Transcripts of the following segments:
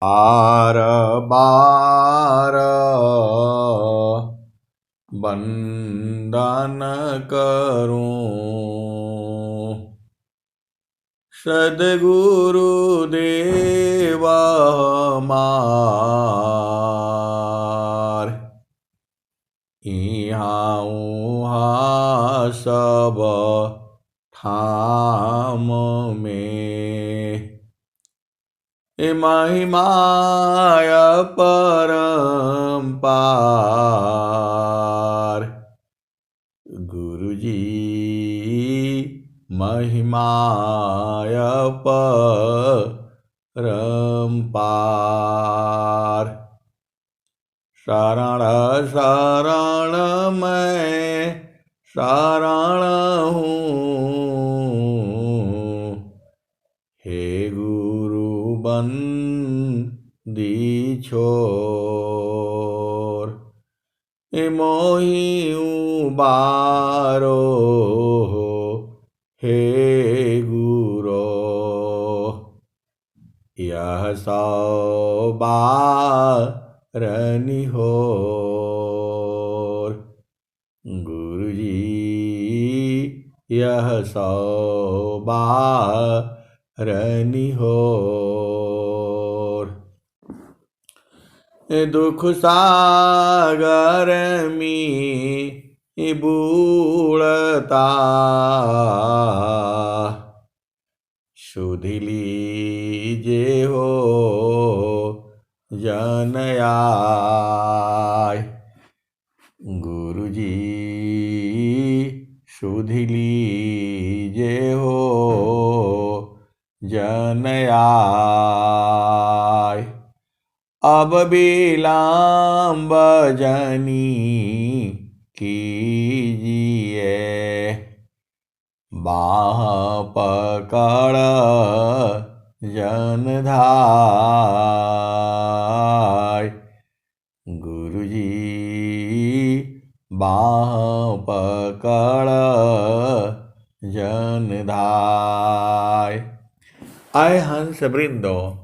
बार बार वंदन करूं, सद्गुरुदेव हमार। इहाँ उहाँ सब ठाम में महिमाय परम्पार। गुरुजी महिमाय परम्पार। शरण शरण मैं शरण हूँ, हे गुरु बंदी छोर। मोहि उबारो हे गुरो, यह सौ बारनि होर। गुरुजी यह सौ बारनि होर। दुख सागर में बूढ़ता, सुध लीजे हो जन आय। गुरुजी सुध लीजे हो जन आय। अब विलम्ब जनी कीजिए, बाह पकड़ जन धाय। गुरुजी बाह पकड़ जन धाय। आए हंस वृंदो,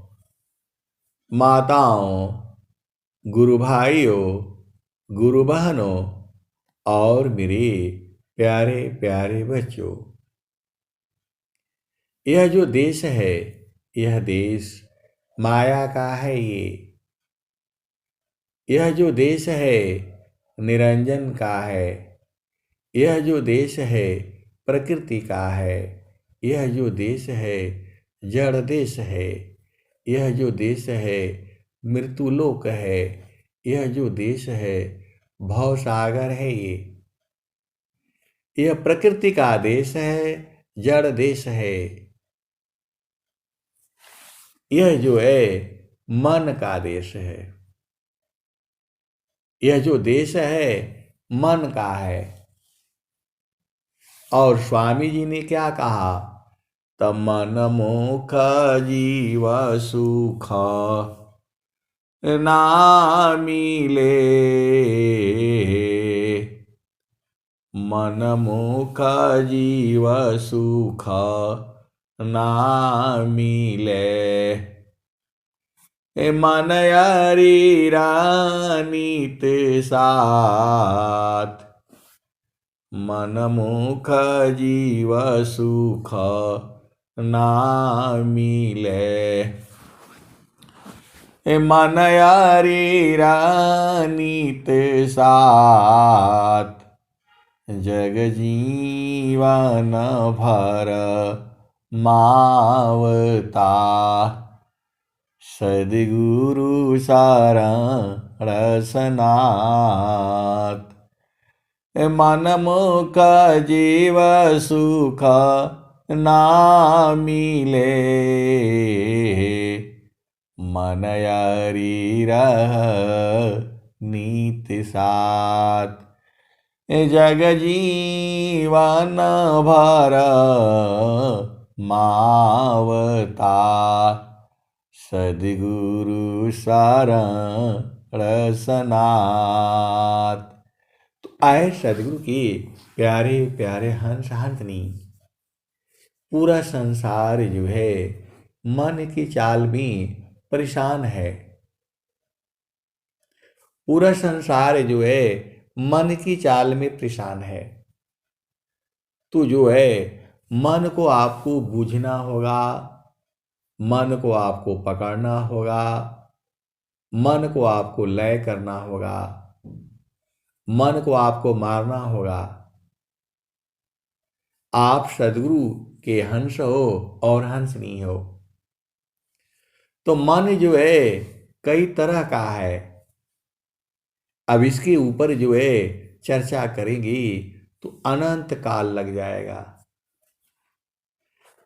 माताओं, गुरु भाइयों, गुरु बहनों और मेरे प्यारे प्यारे बच्चों, यह जो देश है, यह देश माया का है। यह जो देश है निरंजन का है। यह जो देश है प्रकृति का है। यह जो देश है जड़ देश है। यह जो देश है मृत्युलोक है। यह जो देश है भवसागर है। यह प्रकृति का देश है, जड़ देश है। यह जो है मन का देश है। यह जो देश है मन का है। और स्वामी जी ने क्या कहा? तब मन मुख जीव सुख ना मिले, मन मुख जीव सुख ना मिले। मन अरीरा नित साथ, मन मुख जीव सुख ना मिले। मन अरीरा नित साथ, जग जीवन भर मावता। सद्गुरु शरण सनाथ, मन मुख जीव सुख ना मिले। मन अरीरा नित साथ, जग जीवन भर मावता। सद्गुरु शरण सनाथ। तो आए सद्गुरु के प्यारे प्यारे हंस हंसनी। पूरा संसार जो है मन की चाल में परेशान है। पूरा संसार जो है मन की चाल में परेशान है। तो जो है मन को आपको बूझना होगा, मन को आपको पकड़ना होगा, मन को आपको लय करना होगा, मन को आपको मारना होगा। आप सद्गुरु के हंस हो और हंसनी हो। तो मन जो है कई तरह का है। अब इसके ऊपर जो है चर्चा करेंगे तो अनंत काल लग जाएगा।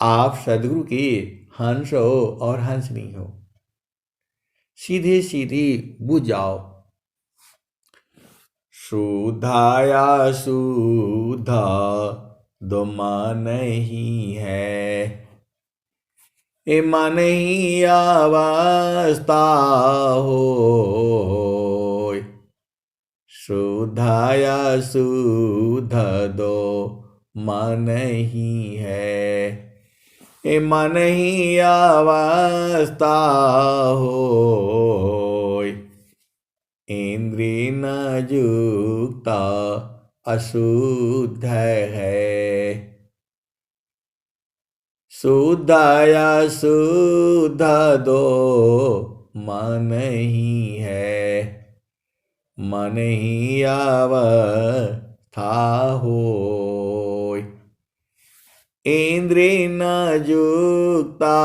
आप सद्गुरु के हंस हो और हंसनी हो। सीधे सीधे बुझ जाओ। शुद्धाया शुद्धा दो मन ही है, ए मन ही अवस्था हो। शुद्धाया शुद्ध दो मन ही है, ए मन ही अवस्था हो। इंद्रिय न युक्ता अशुद्ध है, शुद्ध या शुद्ध दो मन ही है, मन ही अवस्था होय। इंद्रिय न युक्ता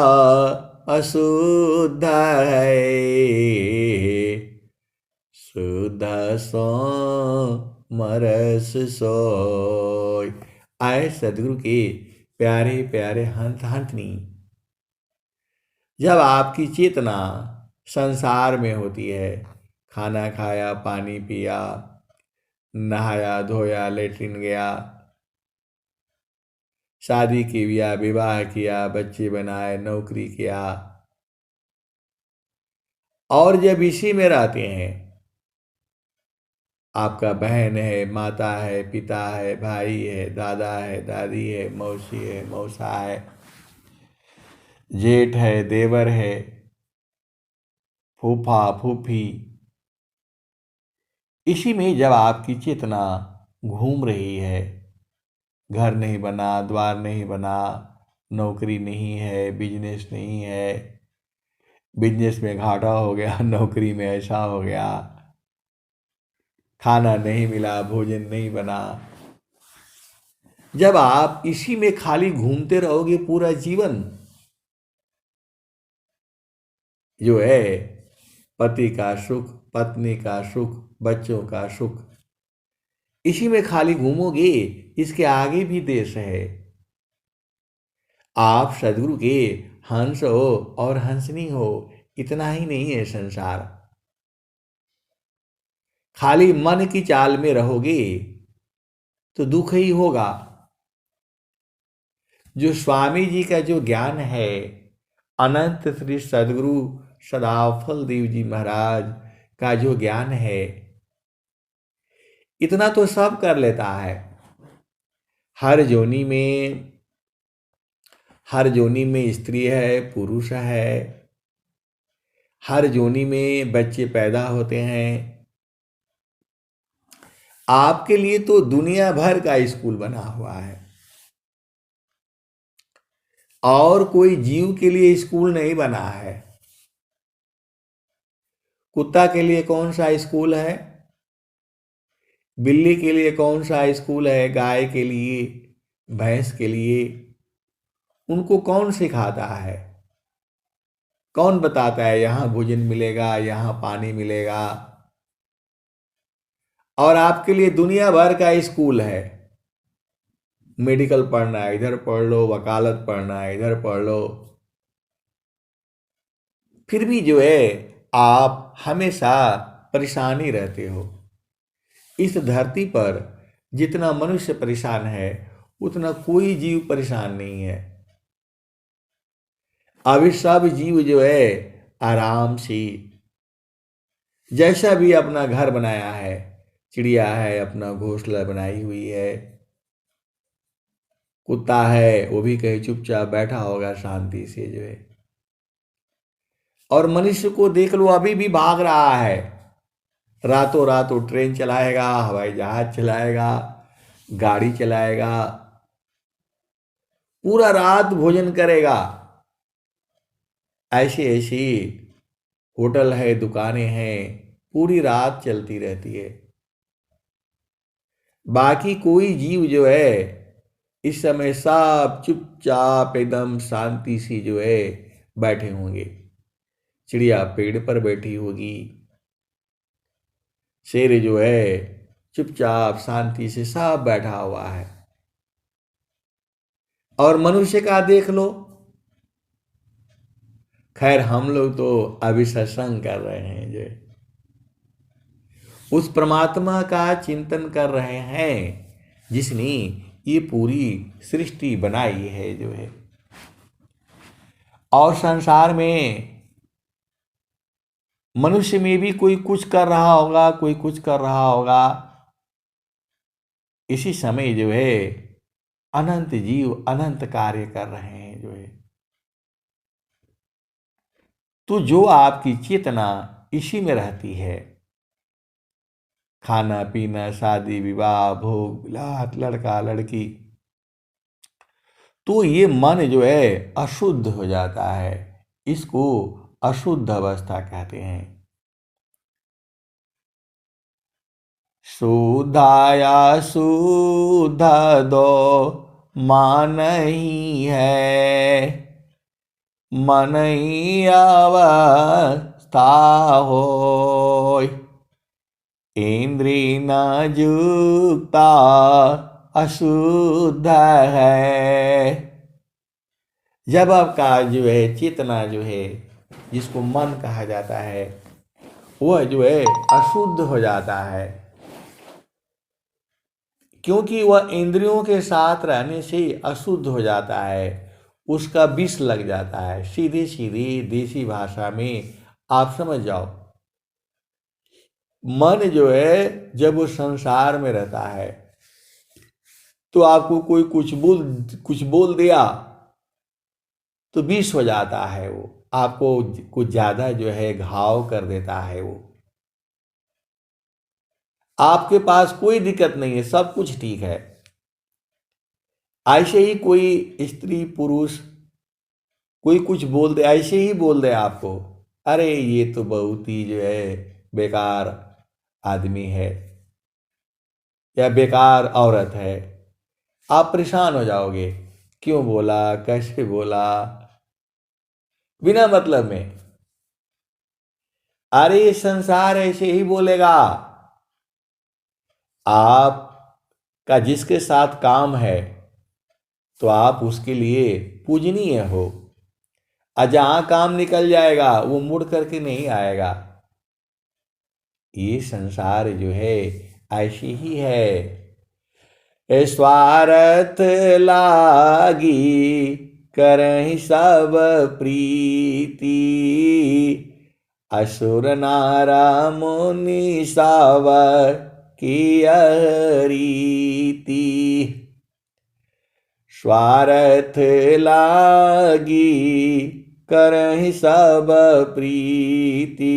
अशुद्ध है, शुद्ध सो मरस सोय। आए सदगुरु के प्यारे प्यारे हंत हंतनी, जब आपकी चेतना संसार में होती है, खाना खाया, पानी पिया, नहाया धोया, लेटरिन गया, शादी किया, विवाह किया, बच्चे बनाए, नौकरी किया, और जब इसी में रहते हैं, आपका बहन है, माता है, पिता है, भाई है, दादा है, दादी है, मौसी है, मौसा है, जेठ है, देवर है, फूफा फूफी, इसी में जब आपकी चेतना घूम रही है, घर नहीं बना, द्वार नहीं बना, नौकरी नहीं है, बिजनेस नहीं है, बिजनेस में घाटा हो गया, नौकरी में ऐसा हो गया, खाना नहीं मिला, भोजन नहीं बना, जब आप इसी में खाली घूमते रहोगे पूरा जीवन, जो है पति का सुख, पत्नी का सुख, बच्चों का सुख, इसी में खाली घूमोगे, इसके आगे भी देश है। आप सदगुरु के हंस हो और हंसनी हो, इतना ही नहीं है संसार। खाली मन की चाल में रहोगे तो दुख ही होगा। जो स्वामी जी का जो ज्ञान है, अनंत श्री सदगुरु सदाफल देव जी महाराज का जो ज्ञान है, इतना तो सब कर लेता है। हर जोनी में स्त्री है, पुरुष है, हर जोनी में बच्चे पैदा होते हैं। आपके लिए तो दुनिया भर का स्कूल बना हुआ है, और कोई जीव के लिए स्कूल नहीं बना है। कुत्ता के लिए कौन सा स्कूल है, बिल्ली के लिए कौन सा स्कूल है, गाय के लिए, भैंस के लिए, उनको कौन सिखाता है, कौन बताता है यहाँ भोजन मिलेगा, यहाँ पानी मिलेगा। और आपके लिए दुनिया भर का स्कूल है। मेडिकल पढ़ना है, इधर पढ़ लो, वकालत पढ़ना है, इधर पढ़ लो। फिर भी जो है आप हमेशा परेशानी रहते हो। इस धरती पर जितना मनुष्य परेशान है, उतना कोई जीव परेशान नहीं है। अभी सब जीव जो है आराम से, जैसा भी अपना घर बनाया है, चिड़िया है अपना घोंसला बनाई हुई है, कुत्ता है वो भी कहीं चुपचाप बैठा होगा शांति से, जो है और मनुष्य को देख लो, अभी भी भाग रहा है। रातों रात वो ट्रेन चलाएगा, हवाई जहाज चलाएगा, गाड़ी चलाएगा, पूरा रात भोजन करेगा। ऐसी ऐसी होटल है, दुकानें हैं, पूरी रात चलती रहती है। बाकी कोई जीव जो है इस समय सब चुपचाप एकदम शांति सी जो है बैठे होंगे। चिड़िया पेड़ पर बैठी होगी, शेर जो है चुपचाप शांति से सब बैठा हुआ है। और मनुष्य का देख लो, खैर हम लोग तो अभी सत्संग कर रहे हैं, जो उस परमात्मा का चिंतन कर रहे हैं जिसने ये पूरी सृष्टि बनाई है जो है। और संसार में मनुष्य में भी कोई कुछ कर रहा होगा, कोई कुछ कर रहा होगा। इसी समय जो है अनंत जीव अनंत कार्य कर रहे हैं जो है। तो जो आपकी चेतना इसी में रहती है, खाना पीना, शादी विवाह, भोग विलास, लड़का लड़की, तो ये मन जो है अशुद्ध हो जाता है। इसको अशुद्ध अवस्था कहते हैं। शुद्धाया शुद्ध दो मान ही है, मन ही अवस्था होय। इंद्रिय न जुक्ता अशुद्ध है। जब आपका जो है चेतना जो है, जिसको मन कहा जाता है, वह जो है अशुद्ध हो जाता है, क्योंकि वह इंद्रियों के साथ रहने से अशुद्ध हो जाता है। उसका विष लग जाता है। सीधी सीधी देसी भाषा में आप समझ जाओ, मन जो है जब वो संसार में रहता है तो आपको कोई कुछ बोल दिया तो विष हो जाता है। वो आपको कुछ ज्यादा जो है घाव कर देता है। वो आपके पास कोई दिक्कत नहीं है, सब कुछ ठीक है। ऐसे ही कोई स्त्री पुरुष कोई कुछ बोल दे, ऐसे ही बोल दे आपको, अरे ये तो बहुत ही जो है बेकार आदमी है या बेकार औरत है, आप परेशान हो जाओगे। क्यों बोला, कैसे बोला, बिना मतलब में। अरे ये संसार ऐसे ही बोलेगा। आप का जिसके साथ काम है तो आप उसके लिए पूजनीय हो, और जहां काम निकल जाएगा वो मुड़ करके नहीं आएगा। ये संसार जो है ऐसी ही है। स्वार्थ लागी करहि सब प्रीति, असुर नारा मुनि सावर की रीति। स्वार्थ लागी करहि सब प्रीति,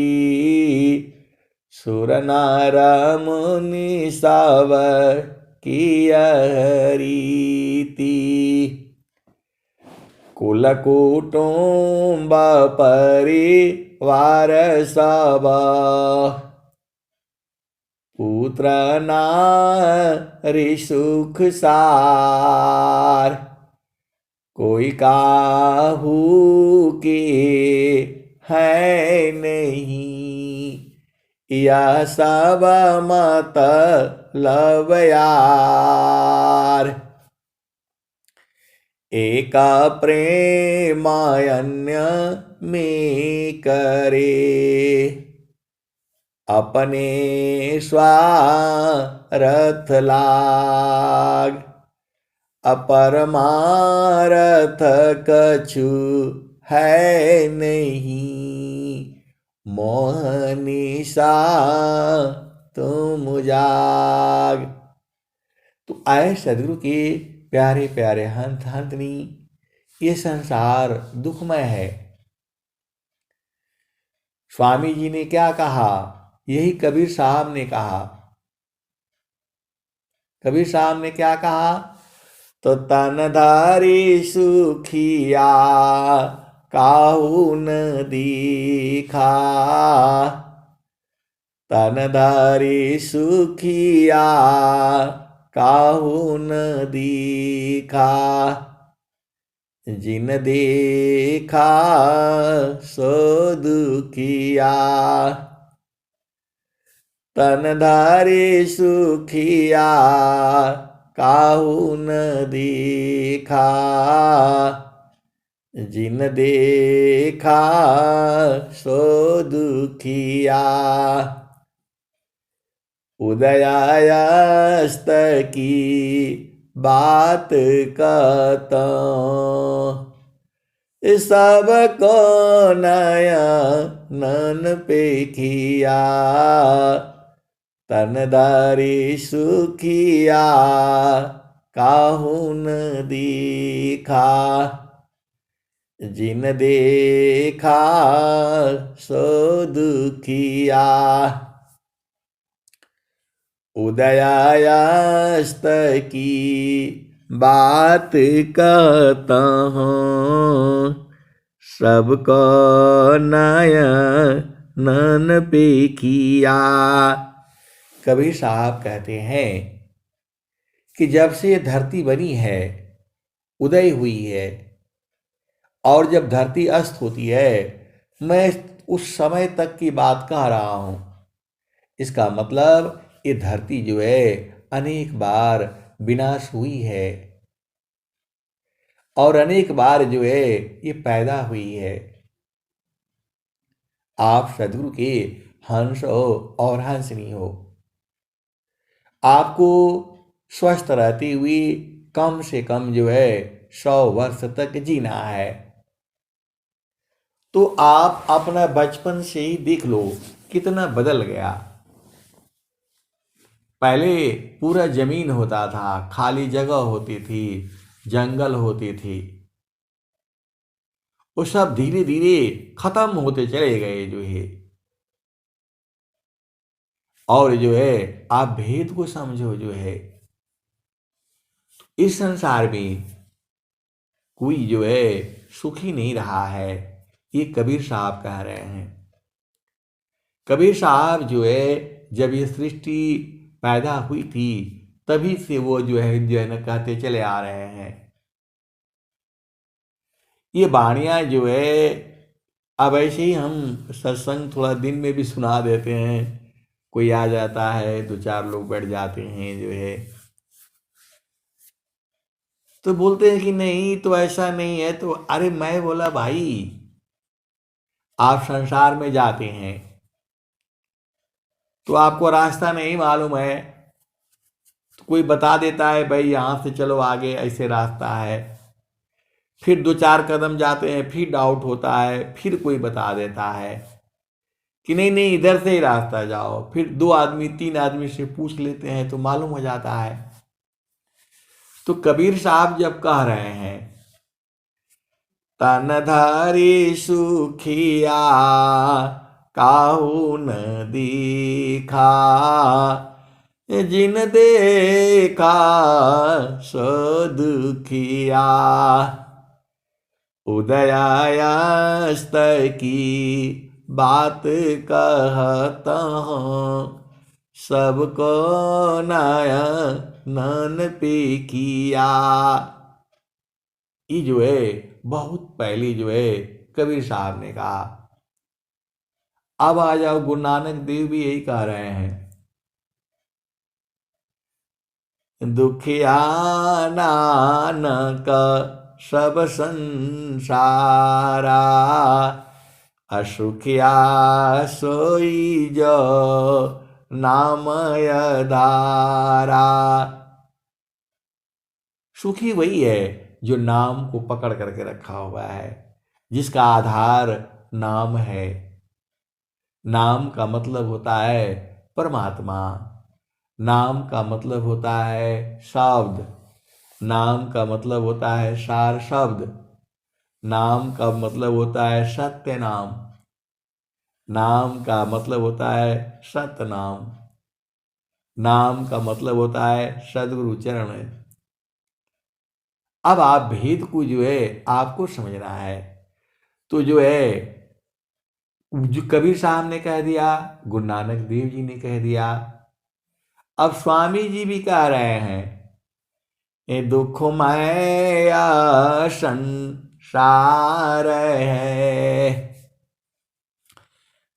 सुर नार मुनि सावर की रीति। कुल कुटुंब परिवार सब, पुत्र नारी सुख सार। कोई काहू के है नहीं, यह सब मतलब यार। एक प्रेम अन्य में करे, अपने स्वार्थ लाग। अपरमार्थ कछु है नहीं, मोहनिशा तुम जाग। तो आए सदगुरु के प्यारे प्यारे हंत हंतनी, ये संसार दुखमय है। स्वामी जी ने क्या कहा? यही कबीर साहब ने कहा। कबीर साहब ने क्या कहा? तो तनधारी सुखिया काहू न दीखा, तनधारी सुखिया काहू न दीखा, जिन देखा सो दुखिया, तनधारी सुखिया काहू न देखा, जिन देखा सो दुखिया, उदयास्त की बात कहता सबको नया नन पे किया, तनधारी सुखिया काहू न दीखा, जिन देखा सो दुखिया, उदयास्त की बात कहता हूँ सबको नयन पे किया। कबीर साहब कहते हैं कि जब से ये धरती बनी है, उदय हुई है, और जब धरती अस्त होती है, मैं उस समय तक की बात कह रहा हूं। इसका मतलब ये धरती जो है अनेक बार विनाश हुई है और अनेक बार जो है ये पैदा हुई है। आप सदगुरु के हंस हो और हंसनी हो। आपको स्वस्थ रहती हुई कम से कम जो है 100 वर्ष तक जीना है। तो आप अपना बचपन से ही देख लो कितना बदल गया। पहले पूरा जमीन होता था, खाली जगह होती थी, जंगल होती थी, वो सब धीरे धीरे खत्म होते चले गए जो है। और जो है आप भेद को समझो जो है, इस संसार में कोई जो है सुखी नहीं रहा है। ये कबीर साहब कह रहे हैं। कबीर साहब जो है जब ये सृष्टि पैदा हुई थी तभी से वो जो है न कहते चले आ रहे हैं। ये वाणियां जो है अब ऐसे ही हम सत्संग थोड़ा दिन में भी सुना देते हैं, कोई आ जाता है, 2-4 लोग बैठ जाते हैं जो है, तो बोलते हैं कि नहीं तो ऐसा नहीं है। तो अरे मैं बोला भाई, आप संसार में जाते हैं तो आपको रास्ता नहीं मालूम है, तो कोई बता देता है भाई यहाँ से चलो आगे ऐसे रास्ता है। फिर 2-4 कदम जाते हैं, फिर डाउट होता है, फिर कोई बता देता है कि नहीं नहीं इधर से ही रास्ता जाओ। फिर 2 आदमी 3 आदमी से पूछ लेते हैं तो मालूम हो जाता है। तो कबीर साहब जब कह रहे हैं तनधारी सुखिया काहू न दीखा, जिन देखा सो दुखिया, उदयास्त की बात कहता हूँ सबको नयन पे किया। ये जो है बहुत पहले जो है कबीर साहब ने कहा। अब आ जाओ, गुरु नानक देव भी यही कह रहे हैं। दुखिया नानक सब संसारा, असुखिया सोई जो नामय धारा। सुखी वही है जो नाम को पकड़ करके रखा हुआ है, जिसका आधार नाम है। नाम का मतलब होता है परमात्मा, नाम का मतलब होता है शब्द, नाम का मतलब होता है सार शब्द, नाम का मतलब होता है सत्य नाम। नाम का मतलब होता है सतनाम, नाम का मतलब होता है सदगुरु चरण। अब आप भेद को जो है आपको समझना है, तो जो है जो कबीर साहब ने कह दिया, गुरु नानक देव जी ने कह दिया, अब स्वामी जी भी कह रहे हैं, ये दुखमय संसार है,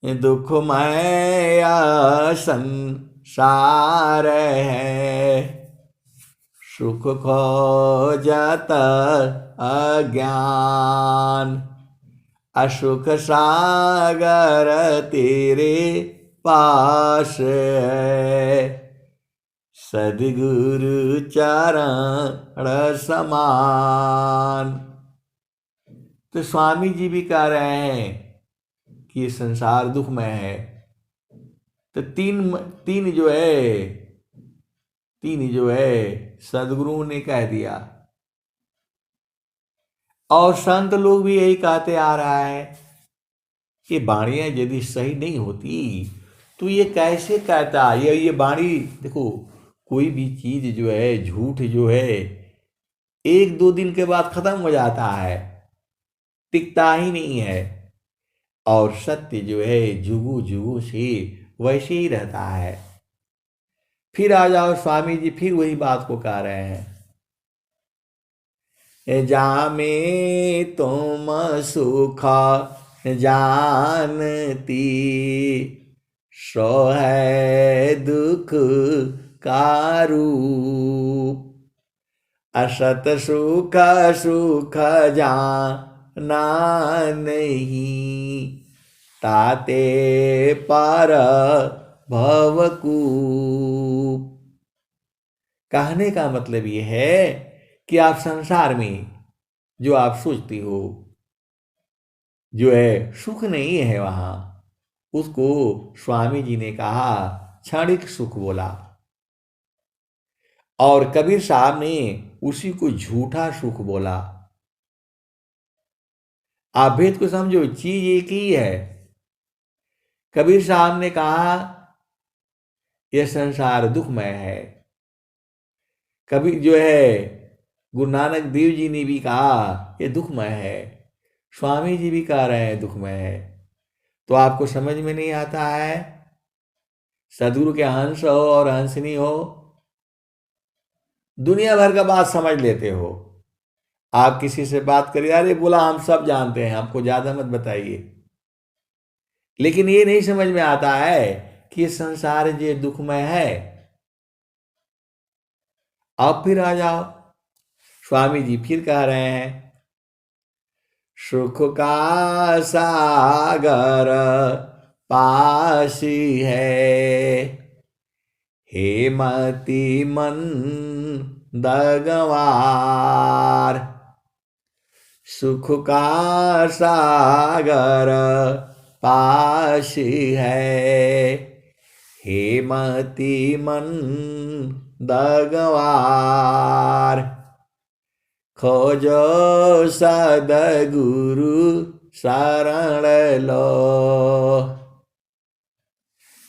ये दुखमय संसार है, सुख खोजत अज्ञान, असुख सागर तेरे पास है, सद्गुरु चरण समान। तो स्वामी जी भी कह रहे हैं कि ये संसार दुखमय है। तो तीन जो है सदगुरु ने कह दिया, और संत लोग भी यही कहते आ रहा है कि वाणियां यदि सही नहीं होती तो ये कैसे कहता, ये वाणी देखो, कोई भी चीज जो है, झूठ जो है एक दो दिन के बाद खत्म हो जाता है, टिकता ही नहीं है, और सत्य जो है जुगु जुगु से वैसे ही रहता है। फिर आ जाओ, स्वामी जी फिर वही बात को कह रहे हैं, जामे तुम सुख जानती, सो है दुख का रूप, असत सुख सुख जाना नहीं, ताते पर भवकूप। कहने का मतलब ये है कि आप संसार में जो आप सोचती हो जो है सुख नहीं है, वहां उसको स्वामी जी ने कहा क्षणिक सुख बोला, और कबीर साहब ने उसी को झूठा सुख बोला। आप भेद को समझो, चीज एक ही है। कबीर साहब ने कहा यह संसार दुखमय है, कबीर जो है गुरु नानक देव जी ने भी कहा यह दुखमय है, स्वामी जी भी कह रहे हैं दुखमय है। तो आपको समझ में नहीं आता है, सदगुरु के हंस हो और हंसनी हो, दुनिया भर का बात समझ लेते हो। आप किसी से बात करिए, अरे बोला हम सब जानते हैं, हमको ज्यादा मत बताइए, लेकिन ये नहीं समझ में आता है कि ये संसार जो दुखमय है। अब फिर आ जाओ, स्वामी जी फिर कह रहे हैं, सुख का सागर पासी है, हे मति मंद गंवार, सुख का सागर पासी है, हे मति मंद गंवार, खोजो सद्गुरु शरण लो।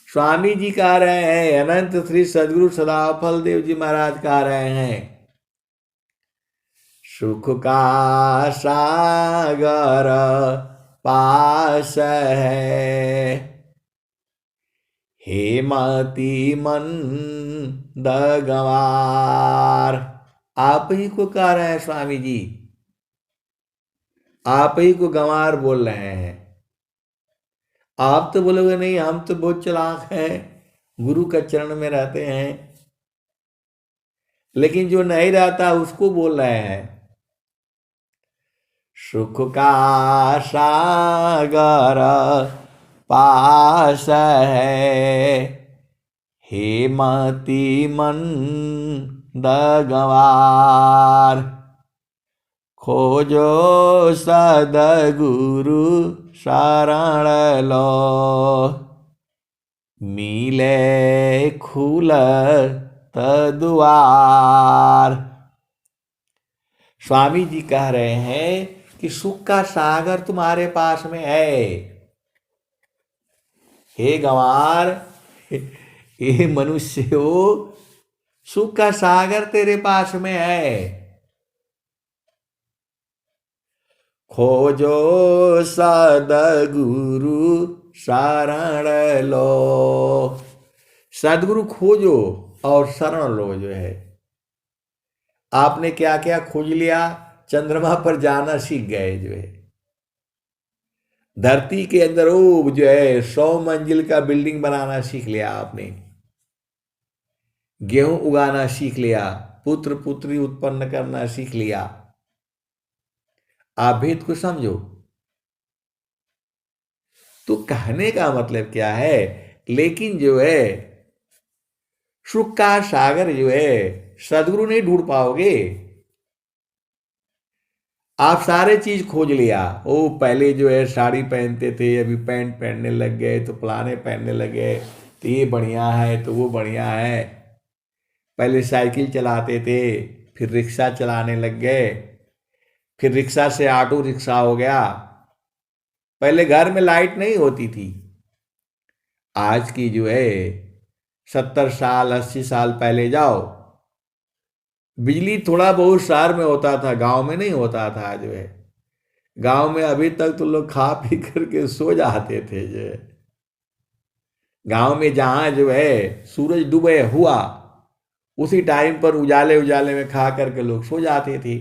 स्वामी जी कह रहे हैं, अनंत श्री सद्गुरु सदाफल देव जी महाराज कह रहे हैं, सुख का सागर पास है, हे मति मंद गंवार। आप ही को कह रहे हैं स्वामी जी, आप ही को गंवार बोल रहे हैं। आप तो बोलोगे नहीं हम तो बहुत चालाक हैं, गुरु का चरण में रहते हैं, लेकिन जो नहीं रहता उसको बोल रहे हैं। सुख का सागर पास है, हे मति मंद गंवार, खोजो सद्गुरु शरण लो, मिले खुलत द्वार। स्वामी जी कह रहे हैं कि सुख का सागर तुम्हारे पास में है, हे गंवार, हे मनुष्य हो, सुख का सागर तेरे पास में है, खोजो सदगुरु शरण लो। सदगुरु खोजो और शरण लो। जो है आपने क्या क्या खोज लिया, चंद्रमा पर जाना सीख गए, जो है धरती के अंदर वो जो है 100 मंजिल का बिल्डिंग बनाना सीख लिया आपने, गेहूं उगाना सीख लिया, पुत्र पुत्री उत्पन्न करना सीख लिया। आप भेद को समझो। तो कहने का मतलब क्या है, लेकिन जो है सुख का सागर जो है सदगुरु नहीं ढूंढ पाओगे। आप सारे चीज खोज लिया, ओ पहले जो है साड़ी पहनते थे, अभी पैंट पहनने लग गए, तो फलाने पहनने लगे, तो ये बढ़िया है, तो वो बढ़िया है। पहले साइकिल चलाते थे, फिर रिक्शा चलाने लग गए, फिर रिक्शा से ऑटो रिक्शा हो गया। पहले घर में लाइट नहीं होती थी। आज की जो है 70 साल 80 साल पहले जाओ, बिजली थोड़ा बहुत शहर में होता था, गांव में नहीं होता था। जो है गांव में अभी तक तो लोग खा पी करके सो जाते थे। जो है गांव में जहां जो है सूरज डूबे हुआ, उसी टाइम पर उजाले उजाले में खा करके लोग सो जाते थे।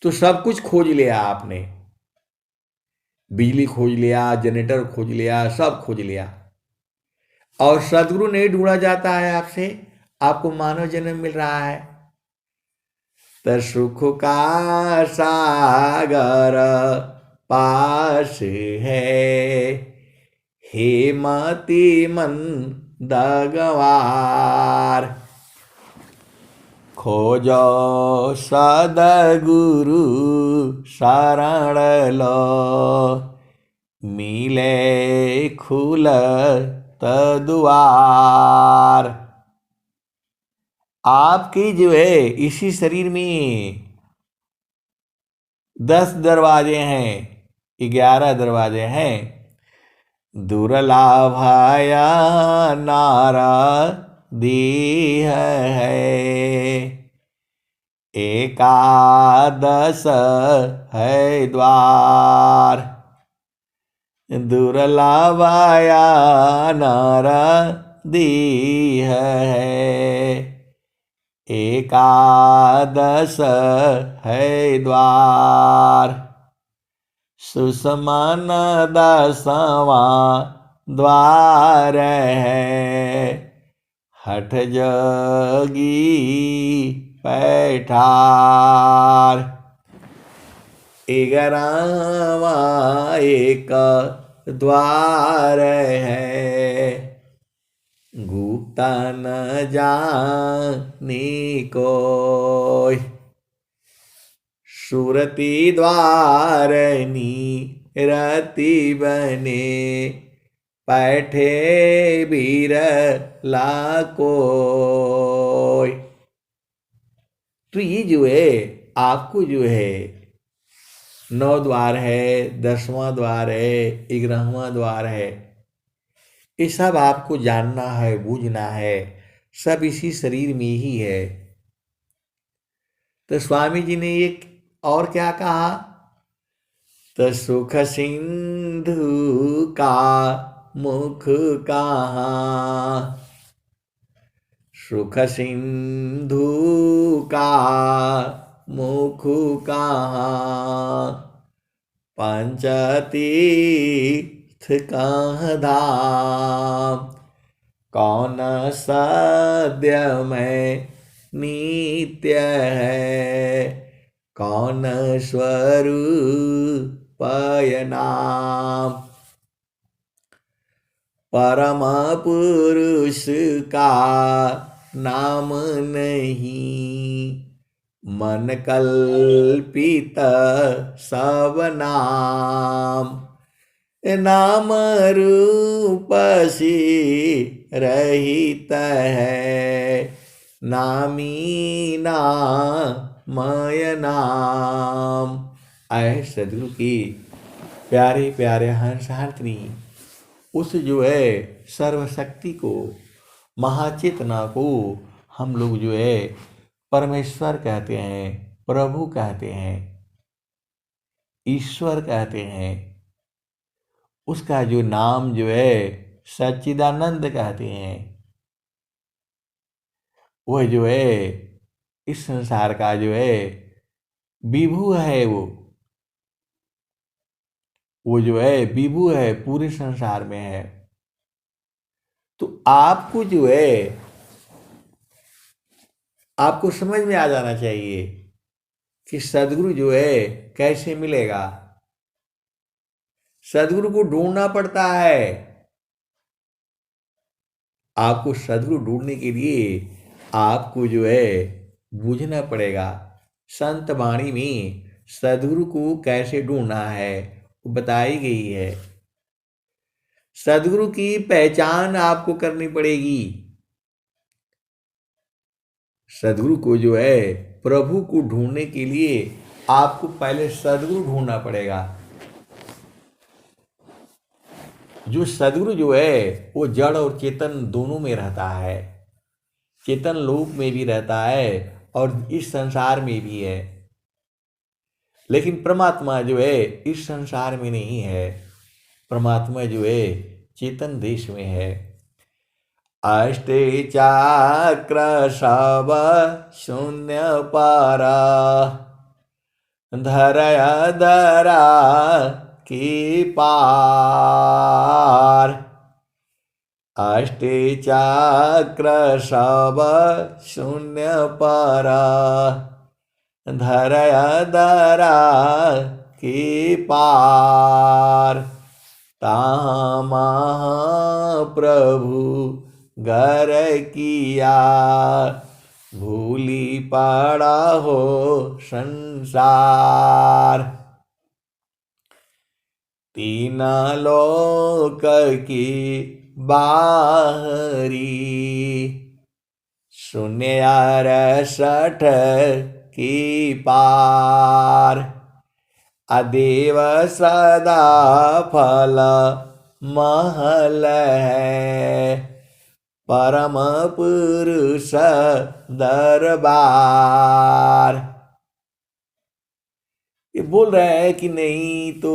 तो सब कुछ खोज लिया आपने, बिजली खोज लिया, जनरेटर खोज लिया, सब खोज लिया, और सदगुरु नहीं ढूंढा जाता है आपसे। आपको मानव जन्म मिल रहा है, तो सुख का सागर पास है, हे मति मंद गंवार, खोजो सदगुरु शरण लो, मिले खुलत द्वार। आपकी जो है इसी शरीर में 10 दरवाजे हैं, 11 दरवाजे हैं। दुर्लभया नारा दीह है, एकादश है द्वार। दुर्लभया नारा दीह है, एकादश है द्वार। सुषमन 10वां द्वार है, हठ जोगी पैठार। 11वां एक द्वार है, गुप्त न जाने कोई। सुरति द्वारनी रति बने, पैठे बिरला कोई। तो ये जो है आपको जो है 9 द्वार है, 10वां द्वार है, 11वां द्वार है, ये सब आपको जानना है, बूझना है, सब इसी शरीर में ही है। तो स्वामी जी ने ये और क्या कहा, तो सुख सिंधु का मुख कहाँ, सुख सिंधु का मुख कहाँ, पंचतीर्थ कहाँ धाम, कौन सद्य में नित्य है, कौन स्वरूप नाम। परम पुरुष का नाम नहीं, मन कल्पित सब नाम। नाम रूप सी रहित है, नामी नामय नाम। आए सदगुरु की प्यारे प्यारे हंसहर्त्री उस जो है सर्वशक्ति को, महाचेतना को हम लोग जो है परमेश्वर कहते हैं, प्रभु कहते हैं, ईश्वर कहते हैं। उसका जो नाम जो है सच्चिदानंद कहते हैं। वह जो है इस संसार का जो है विभु है। वो जो है विभु है, पूरे संसार में है। तो आपको जो है आपको समझ में आ जाना चाहिए कि सदगुरु जो है कैसे मिलेगा। सदगुरु को ढूंढना पड़ता है। आपको सदगुरु ढूंढने के लिए आपको जो है बूझना पड़ेगा। संत वाणी में सदगुरु को कैसे ढूंढना है वो बताई गई है। सदगुरु की पहचान आपको करनी पड़ेगी। सदगुरु को जो है प्रभु को ढूंढने के लिए आपको पहले सदगुरु ढूंढना पड़ेगा। जो सदगुरु जो है वो जड़ और चेतन दोनों में रहता है। चेतन लोक में भी रहता है और इस संसार में भी है। लेकिन परमात्मा जो है इस संसार में नहीं है। परमात्मा जो है चेतन देश में है। अष्टे चक्र सब शून्य पारा धरया धरा की पार। अष्टे चक्र सब शून्य पारा धरया धरा की पार। महाप्रभु घर किया भूली पड़ा हो संसार। तीन लोक की बाहरी शून्य 68 की पार। अदेव सदा फल महल है परम पुरुष दरबार। ये बोल रहे हैं कि नहीं तो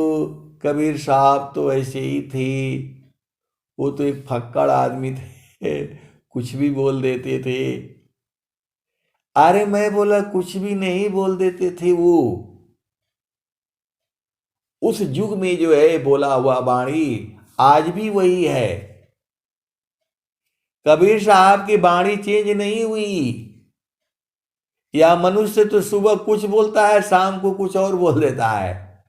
कबीर साहब तो ऐसे ही थे, वो तो एक फक्कड़ आदमी थे, कुछ भी बोल देते थे। अरे मैं बोला कुछ भी नहीं बोल देते थे। वो उस युग में जो है बोला हुआ वाणी आज भी वही है। कबीर साहब की वाणी चेंज नहीं हुई। या मनुष्य तो सुबह कुछ बोलता है, शाम को कुछ और बोल देता है।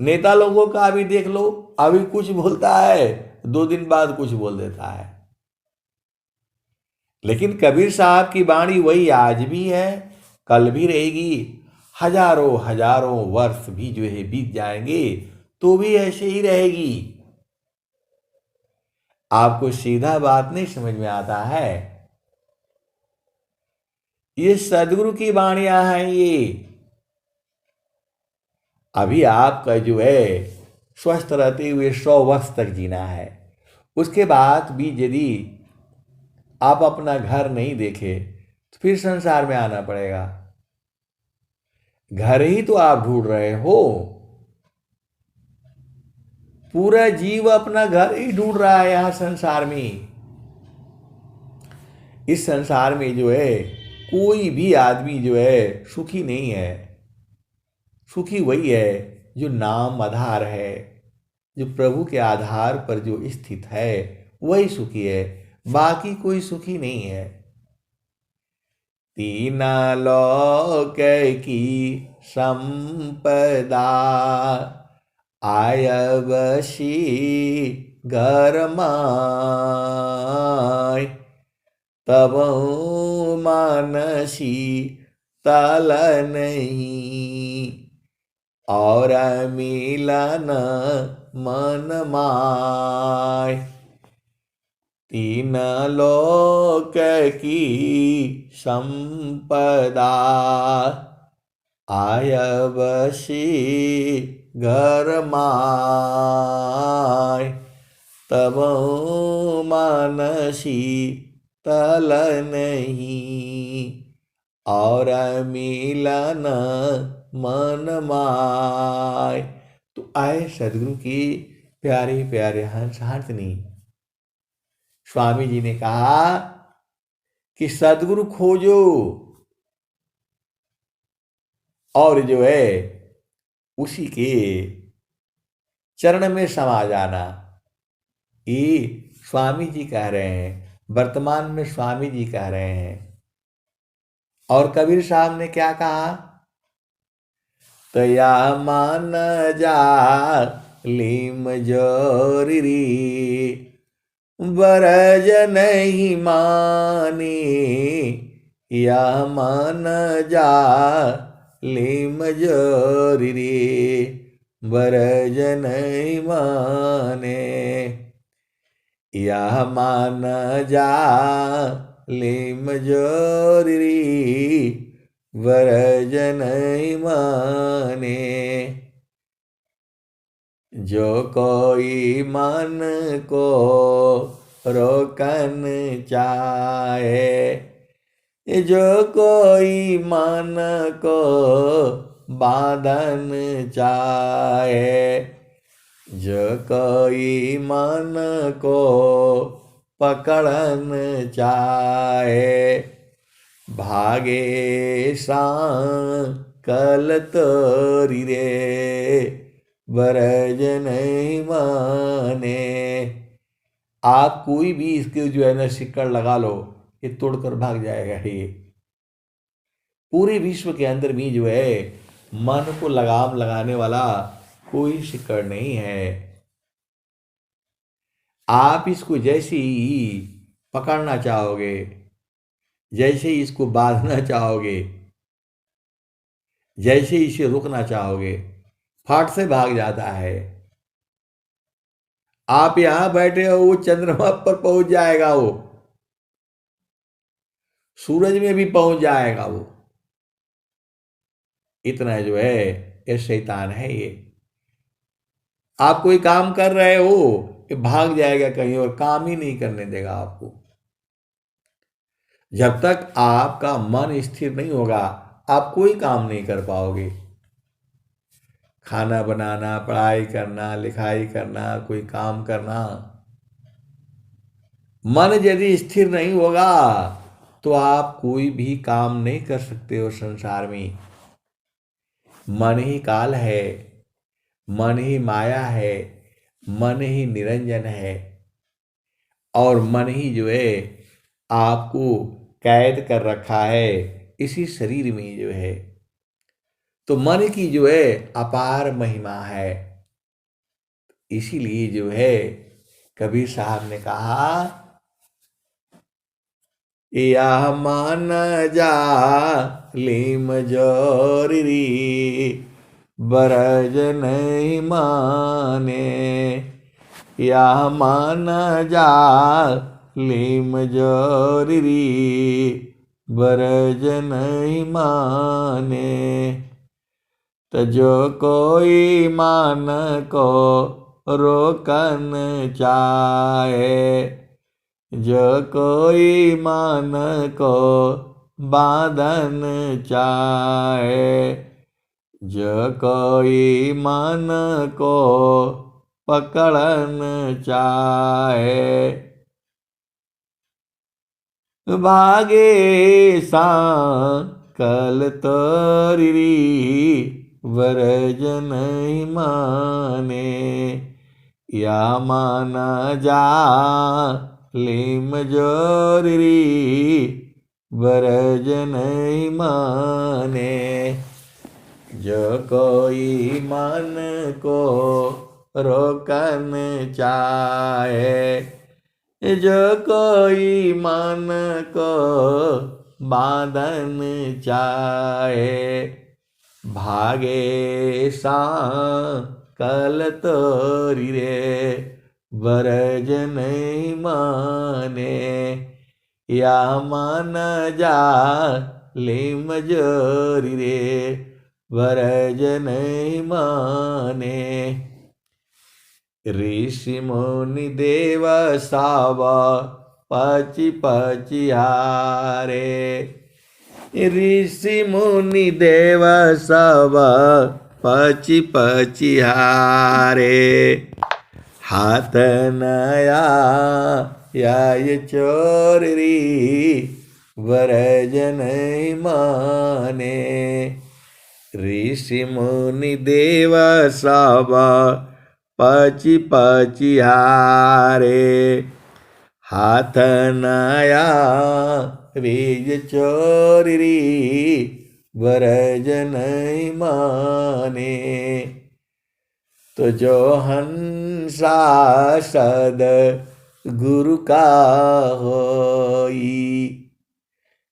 नेता लोगों का अभी देख लो, अभी कुछ बोलता है, 2 दिन बाद कुछ बोल देता है। लेकिन कबीर साहब की वाणी वही आज भी है, कल भी रहेगी। हजारों हजारों वर्ष भी जो है बीत जाएंगे तो भी ऐसे ही रहेगी। आपको सीधा बात नहीं समझ में आता है। ये सदगुरु की वाणियां हैं। ये अभी आपका जो है स्वस्थ रहते हुए 100 वर्ष तक जीना है। उसके बाद भी यदि आप अपना घर नहीं देखे तो फिर संसार में आना पड़ेगा। घर ही तो आप ढूंढ रहे हो। पूरा जीव अपना घर ही ढूंढ रहा है यहां संसार में। इस संसार में जो है कोई भी आदमी जो है सुखी नहीं है। सुखी वही है जो नाम आधार है, जो प्रभु के आधार पर जो स्थित है वही सुखी है। बाकी कोई सुखी नहीं है। तीन लोक की संपदा आयवशी घर माय। तब मानसी तल नहीं और मिलन मन माय। तीन लोक की संपदा आयवशी घर माय, तब मानसी तल नहीं, और मिलन मन माय। तो आए सदगुरु की प्यारे प्यारे हंस हाथनी। स्वामी जी ने कहा कि सदगुरु खोजो और जो है उसी के चरण में समा जाना। ये स्वामी जी कह रहे हैं, वर्तमान में स्वामी जी कह रहे हैं। और कबीर साहब ने क्या कहा? तया मान जा लीम जोरी, बरज नहीं मानी, या मान जा लीम जोरी, बरज नहीं माने, या मान जा लीम जोरी, बरज नहीं माने। जो कोई मन को रोकन चाहे, जो कोई मन को बांधन चाहे, जो कोई मन को पकड़न चाहे, भागे सांकल तोरी रे, बरज नहीं माने। आप कोई भी इसके जो है ना सिक्कड़ लगा लो, ये तोड़कर भाग जाएगा। ये पूरे विश्व के अंदर भी जो है मन को लगाम लगाने वाला कोई सिक्कड़ नहीं है। आप इसको जैसे ही पकड़ना चाहोगे, जैसे ही इसको बांधना चाहोगे, जैसे ही इसे रोकना चाहोगे, फट से भाग जाता है। आप यहां बैठे हो, वो चंद्रमा पर पहुंच जाएगा, वो सूरज में भी पहुंच जाएगा। वो इतना जो है ये शैतान है। ये आप कोई काम कर रहे हो, ये भाग जाएगा कहीं और, काम ही नहीं करने देगा आपको। जब तक आपका मन स्थिर नहीं होगा, आप कोई काम नहीं कर पाओगे। खाना बनाना, पढ़ाई करना, लिखाई करना, कोई काम करना, मन यदि स्थिर नहीं होगा तो आप कोई भी काम नहीं कर सकते हो संसार में। मन ही काल है, मन ही माया है, मन ही निरंजन है, और मन ही जो है आपको कैद कर रखा है इसी शरीर में जो है। तो मन की जो है अपार महिमा है। इसीलिए जो है कबीर साहब ने कहा, या मान जा लीम जोरी, बरज नहीं माने, या मान जा लीम जोरी, बरज नहीं माने। तो जो कोई मन को रोकन चाहे, जो कोई मन को बांधन चाहे, जो कोई मन को पकड़न चाहे, भागे सांकल तोरी, बरज नहीं माने, या माना जा लीम जोरी, बरज नहीं माने। जो कोई मन को रोकन चाहे, जो कोई मन को बांधन चाहे, भागे सांकल तोरी रे, बरज नहीं माने, या मान जा लीम जोरी रे, वरज नहीं माने। ऋषि मुनि देव सावा पची पची हारे। ऋषि मुनि देव सब पची पची हारे। हाथ नया याय चोरी वरज नहीं माने। ऋषि मुनि देव सब पची पची हारे। हाथ नया बीज चोरी वरज नहीं माने। तो जो हंसा सद गुरु का होई।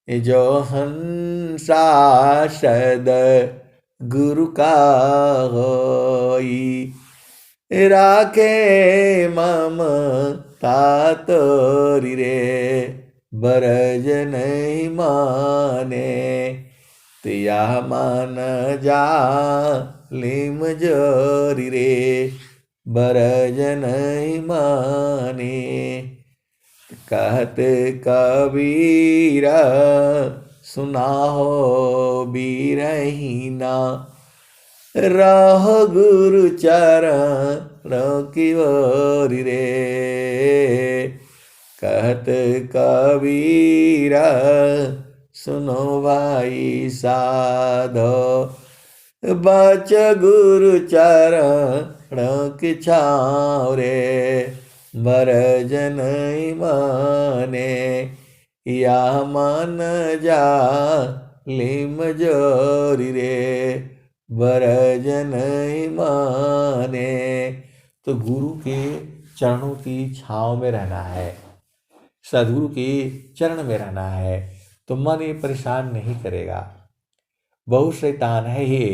जो हंसा सद गुरु का होई। राखे ममता तोरी रे बरज नहीं माने। तिया मान जा लिम जोरी रे बरज नहीं माने। कहत कबीरा सुना हो बीरहीना। रहो गुरु चरण की ओरी रे। कहत कबीरा सुनो भाई साधो। बच गुरु चरण की छाँव रे बरज नहीं माने। या मन जा लिम जोरी रे बरज नहीं माने। तो गुरु के चरणों की छाँव में रहना है, सदगुरु के चरण में रहना है, तो मन ये परेशान नहीं करेगा। बहुत शैतान है ये।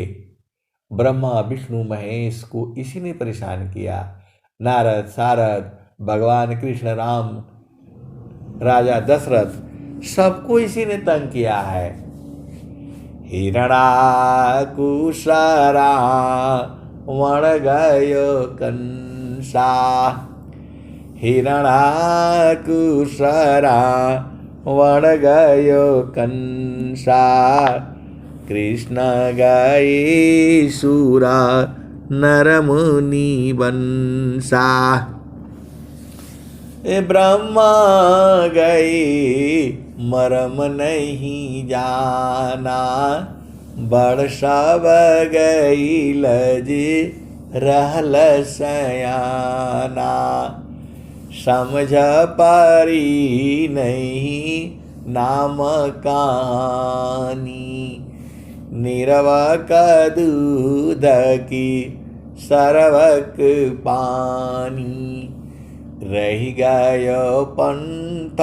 ब्रह्मा विष्णु महेश को इसी ने परेशान किया। नारद सारद भगवान कृष्ण राम राजा दशरथ सबको इसी ने तंग किया है। हिरणा कुशरा वण गयो कंसा। हिरणा कुशरा वण गयो कंसा। कृष्ण गई सूरा नर मुनि बंसा। ब्रह्मा गई मरम नहीं जाना। बड़ सब गई लज रहल सयाना। समझ पारी नहीं नाम कहानी। निरवक दूध की सरवक पानी। रही गयो पंथ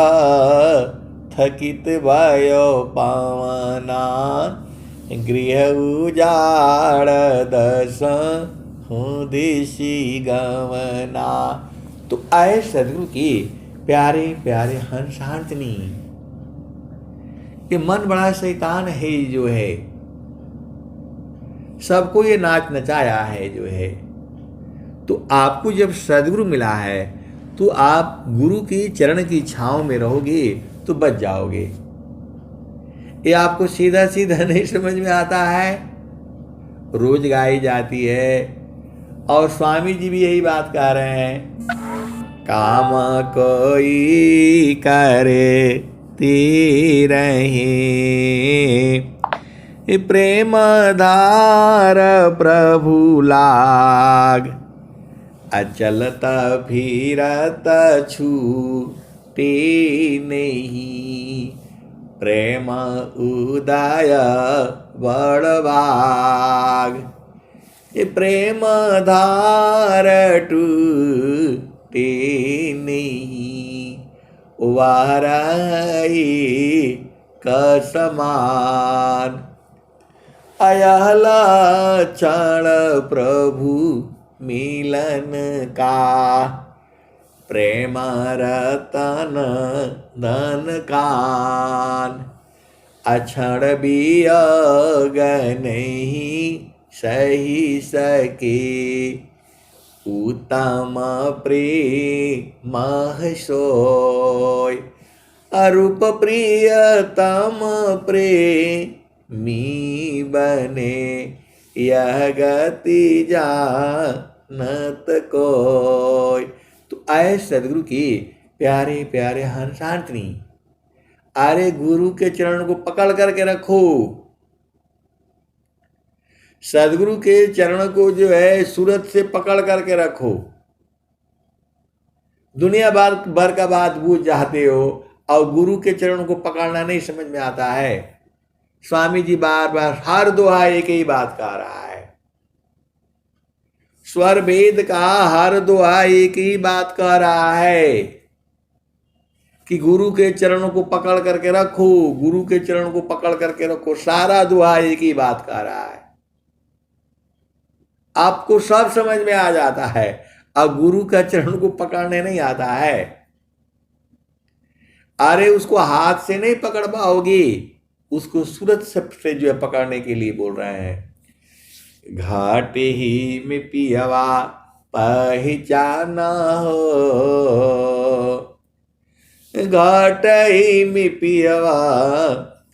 थकित भयो पावना। गृह उजाड़ दस हूँ दिशी गवना। तो आए सदगुरु की प्यारे प्यारे हंसांतनी। ये मन बड़ा शैतान है जो है, सबको ये नाच नचाया है जो है। तो आपको जब सदगुरु मिला है तो आप गुरु की चरण की छांव में रहोगे तो बच जाओगे। ये आपको सीधा सीधा नहीं समझ में आता है, रोज गाई जाती है। और स्वामी जी भी यही बात कह रहे हैं। काम कोई करे ती रहे। प्रेम धार प्रभु लाग। अचलत फिरत छूटे नहीं। प्रेम उदय बड़भाग। प्रेम धार टूटे नहीं। वाराई कसमान। अयहला क्षण प्रभु मिलन का। प्रेम रतन धन कान। अक्षण वियोग नहीं सही सके उत्तम प्रेम सोय अरूप प्रियतम प्रेमी बने यह गति जानत कोय। तो आए सदगुरु की प्यारे प्यारे हंसांतनी, अरे गुरु के चरण को पकड़ करके रखो। सदगुरु के चरण को जो है सूरत से पकड़ करके रखो। दुनिया भर का बात बूझ जाते हो और गुरु के चरण को पकड़ना नहीं समझ में आता है। स्वामी जी बार बार हर दोहा एक ही बात कह रहा है, स्वर वेद का हर दोहा एक ही बात कह रहा है कि गुरु के चरणों को पकड़ करके रखो, गुरु के चरणों को पकड़ करके रखो। सारा दोहा एक ही बात कह रहा है, आपको सब समझ में आ जाता है। अब गुरु का चरण को पकड़ने नहीं आता है, अरे उसको हाथ से नहीं पकड़ पाओगे, उसको सूरत से जो है पकड़ने के लिए बोल रहे हैं। घाट ही में पियवा पहचाना हो, घाट ही में पियवा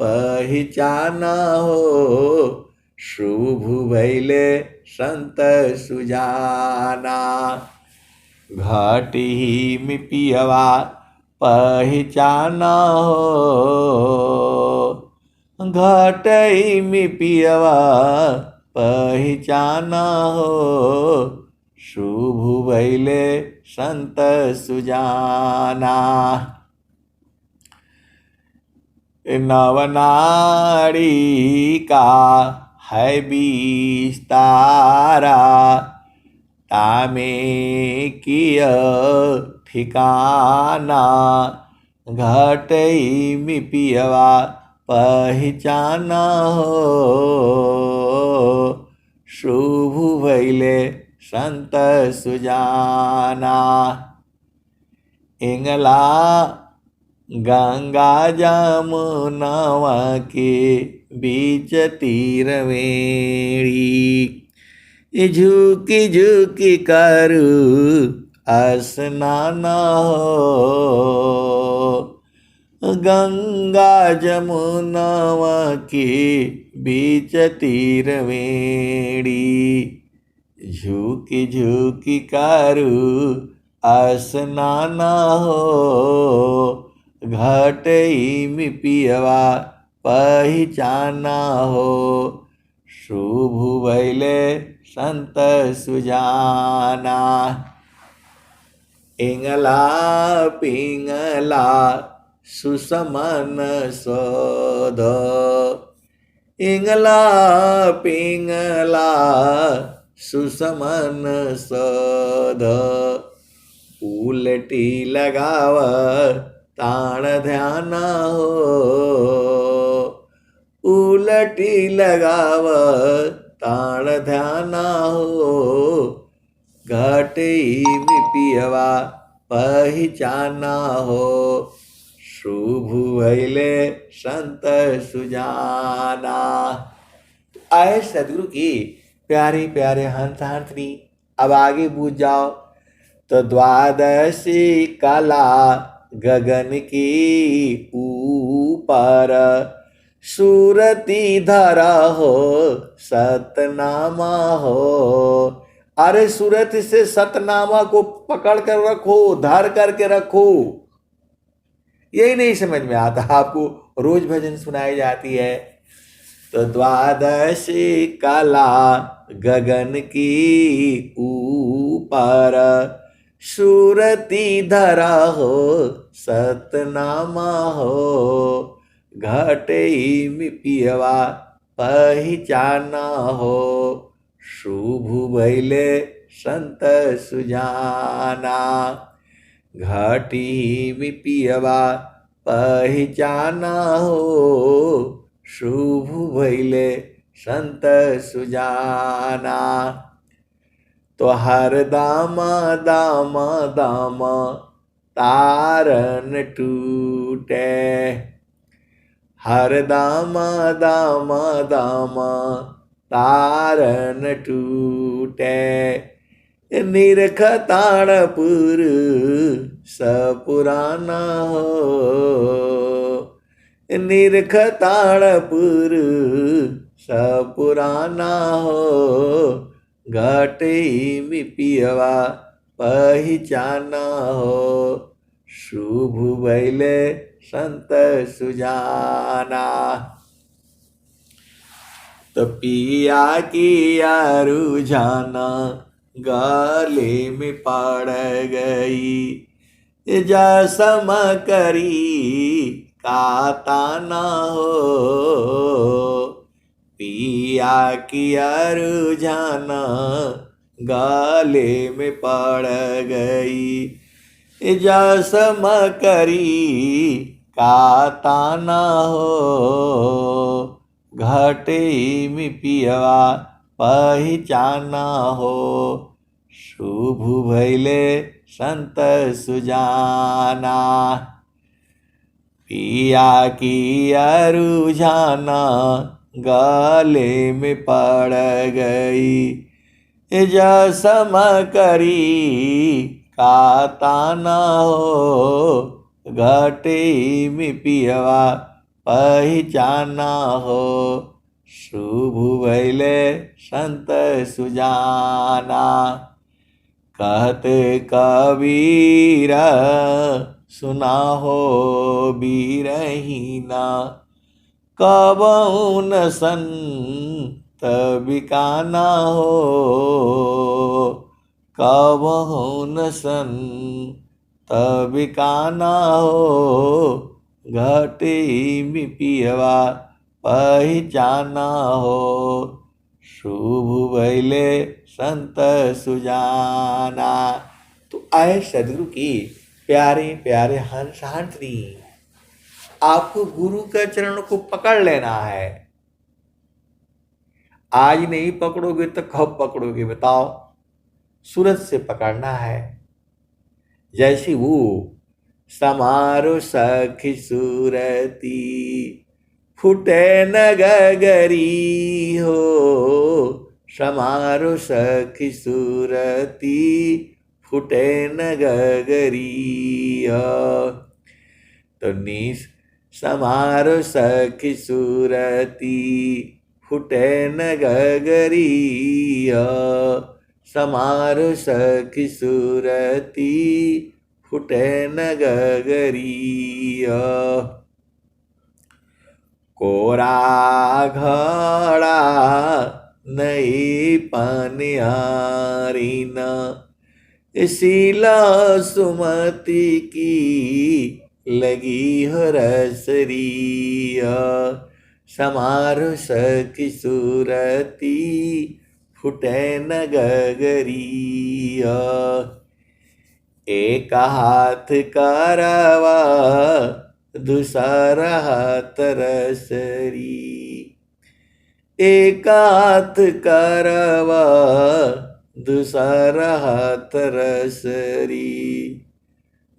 पहचाना हो, शुभ भैले संत सुजाना। घाट ही में पियवा पहचाना हो, घाट ही में पियवा पहचाना हो, शुभ भैले संत सुजाना। नवनाड़ी का है विस्तारा, तामे किय ठिकाना, घाटई में पियवा पहचाना हो, शुभ भैले संत सुजाना। इंगला गंगा जमुनवा के बीच तीरवेणी, झुकी झुकी करू स्नान हो, गंगा जमुनवा के बीच तीरवेणी, झुकी झुकी करू स्नान हो, घाटई में पियवा पहचाना हो, शुभ भैले संत सुजाना। इंगला पिंगला सुसमन सोध, इंगला पिंगला सुसमन सोध, उलटी लगाव ताण ध्यान हो, उलटी लगाव ताण ध्यान हो, घाटई में पियवा पहचाना हो, शुभ भैले संत सुजाना। आए सदगुरु की प्यारे प्यारे हंस हंसनी, अब आगे बूझ जाओ। तो द्वादशी कला गगन की ऊपर, सूरती धरा हो सतनामा हो। अरे सूरत से सतनामा को पकड़ कर रखो, धर करके रखो। यही नहीं समझ में आता, आपको रोज भजन सुनाई जाती है। तो द्वादशी कला गगन की ऊपर, सूरती धरा हो सतनामा हो, घाटई में पियवा पहचाना हो, शुभ भैले संत सुजाना। घाटी में पियवा पहचाना हो, शुभ भैले संत सुजाना। तो हर दामा दामा दामा तारन टूटे, हर दामा दामा दामा तारन टूटे। निरख ताड़पुर सपुराना हो, निरख ताड़पुर सपुराना हो। घटे में पियवा पहचाना हो, शुभ भैले संत सुजाना। तो पिया किया रुझाना गले में पड़ गई, जसम करी काताना हो। पिया किया रुझाना गले में पड़ गई, जसम करी काताना हो। घटे में पियवा पहचाना हो, शुभ भैले संत सुजाना। पिया किया रुझाना गले में पड़ गई, जसम करी काताना हो। घटे में पियवा पहचाना हो, शुभ भैले संत सुजाना। कहते कबीर सुना हो बीरहीना, कबहु न संत बिकाना हो। कबहु न संत बिकाना हो, घटे में पियवा पहचाना हो, शुभ भैले संत सुजाना। तो आए सदगुरु की प्यारे प्यारे हंस हंसनी, आपको गुरु के चरण को पकड़ लेना है। आज नहीं पकड़ोगे तो कब पकड़ोगे बताओ? सूरत से पकड़ना है। जैसी वो समारो सखी सूरती, फुटे न गगरी हो। समारो सखी सूरती, फुटे न गगरी हो। तो निस समारो सखी सूरती, फुटे न गगरी हो। समारो सखी सूरती, फुटे न गगरी हो। कोरा घड़ा नहीं पनिहारी न, शीला सुमति की लगी हो रसरी। समारो सखी सूरती, फुटे न गगरी। एक हाथ करवा दूसरा हाथ रसरी, एक हाथ करवा दूसरा हाथ रसरी।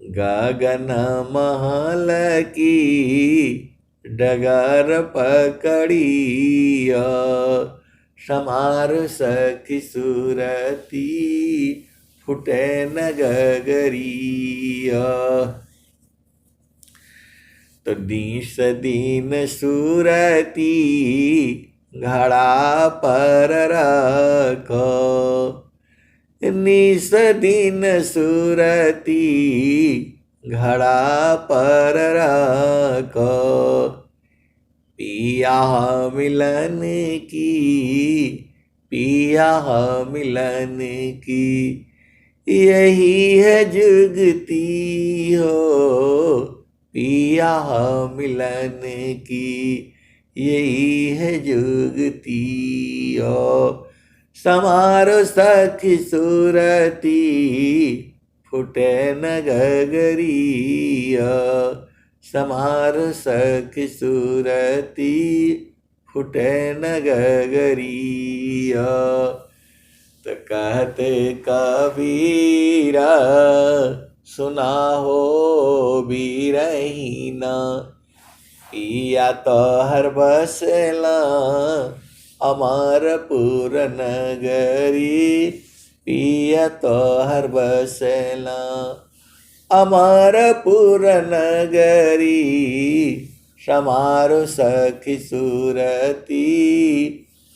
गगन महल की डगर पकड़ी, समारो सखी सूरती, फुटे न गगरी। तो निस दिन सूरती, घड़ा पर रखो। निस दिन सूरती, घड़ा पर रखो। पिया मिलन की, पिया मिलन की, यही है जुगती हो। पिया मिलन की, यही है जुगती हो। समारो सखी सूरती, फुटे न गगरी। समारो सखी सूरती, फुटे न गगरी। तो कहते कबीरा सुना हो बीरहीना, पिया तो हर बसला अमरपुर नगरी पिया तोहर बसेला। अमरपुर नगरी समारो सखी सुरती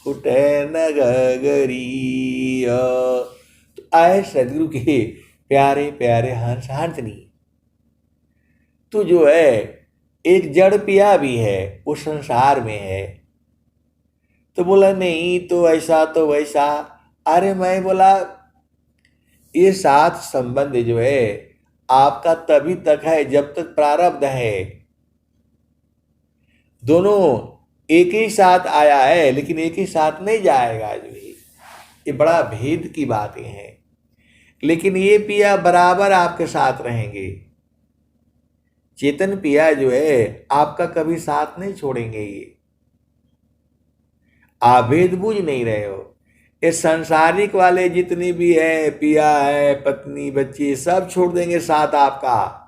फुटे नगरी। तो आए सदगुरु के प्यारे प्यारे हंस हंसनी, तू जो है एक जड़ पिया भी है, उस संसार में है। तो बोला नहीं तो ऐसा तो वैसा। अरे मैं बोला ये साथ संबंध जो है आपका तभी तक है जब तक प्रारब्ध है। दोनों एक ही साथ आया है लेकिन एक ही साथ नहीं जाएगा जो है। ये बड़ा भेद की बातें हैं। लेकिन ये पिया बराबर आपके साथ रहेंगे। चेतन पिया जो है आपका कभी साथ नहीं छोड़ेंगे। ये आप भेद बूझ नहीं रहे हो। ये संसारिक वाले जितने भी है, पिया है, पत्नी, बच्ची, सब छोड़ देंगे साथ आपका।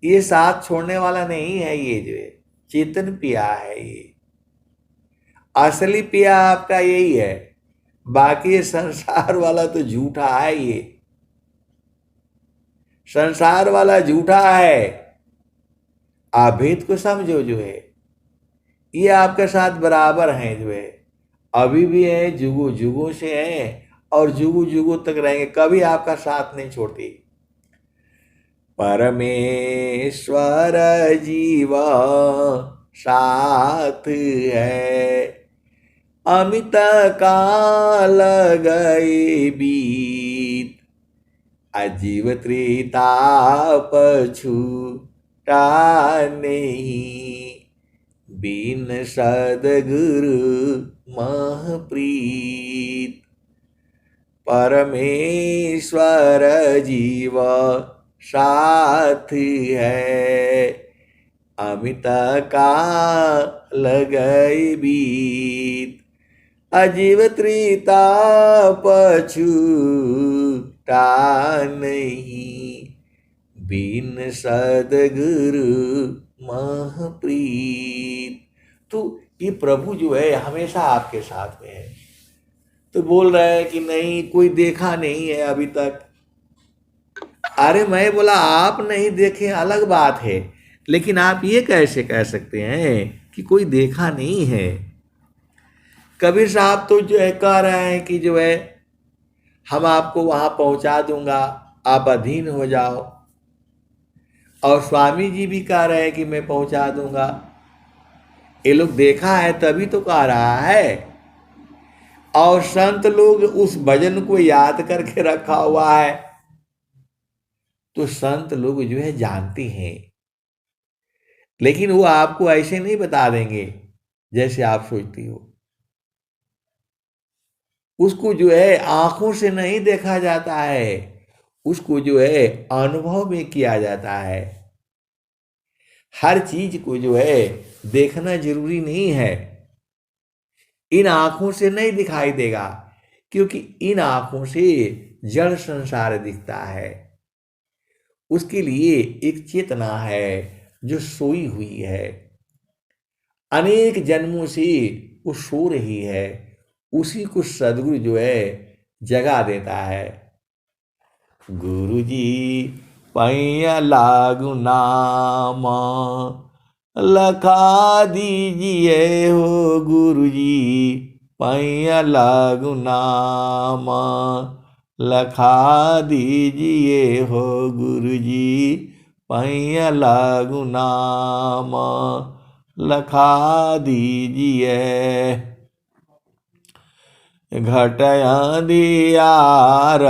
ये साथ छोड़ने वाला नहीं है। ये जो है चेतन पिया है। ये असली पिया आपका यही है। बाकी ये संसार वाला तो झूठा है। ये संसार वाला झूठा है। आप भेद को समझो जो है ये आपके साथ बराबर हैं जो है, अभी भी है, जुगों जुगों से हैं और जुगों जुगों तक रहेंगे, कभी आपका साथ नहीं छोड़ती। परमेश्वर जीवा साथ है, अमित काल गए बीत, अजीव त्रिताप छूटा नहीं, बिन सदगुरु महप्रीत। परमेश्वर जीव साथ है, अमित काल गए बीत, अजीव त्रिताप छूटा नहीं, बिन सदगुरु महप्रीत। तो ये प्रभु जो है हमेशा आपके साथ में है। तो बोल रहा है कि नहीं कोई देखा नहीं है अभी तक। अरे मैं बोला आप नहीं देखे अलग बात है, लेकिन आप ये कैसे कह सकते हैं कि कोई देखा नहीं है। कबीर साहब तो जो है कह रहे हैं कि जो है हम आपको वहां पहुंचा दूंगा, आप अधीन हो जाओ। और स्वामी जी भी कह रहे हैं कि मैं पहुंचा दूंगा। ये लोग देखा है तभी तो कह रहा है। और संत लोग उस भजन को याद करके रखा हुआ है। तो संत लोग जो है जानते हैं, लेकिन वो आपको ऐसे नहीं बता देंगे जैसे आप सोचती हो। उसको जो है आंखों से नहीं देखा जाता है, उसको जो है अनुभव में किया जाता है। हर चीज को जो है देखना जरूरी नहीं है। इन आंखों से नहीं दिखाई देगा, क्योंकि इन आंखों से जड़ संसार दिखता है। उसके लिए एक चेतना है जो सोई हुई है, अनेक जन्मों से वो सो रही है। उसी को सदगुरु जो है जगा देता है। गुरु जी पैया लागू नाम, लखा दीजिए हो गुरु जी, पैया लागू नाम, लखा दीजिए हो गुरु जी, पैया लागू नाम, लखा दीजिए। घट अंधियार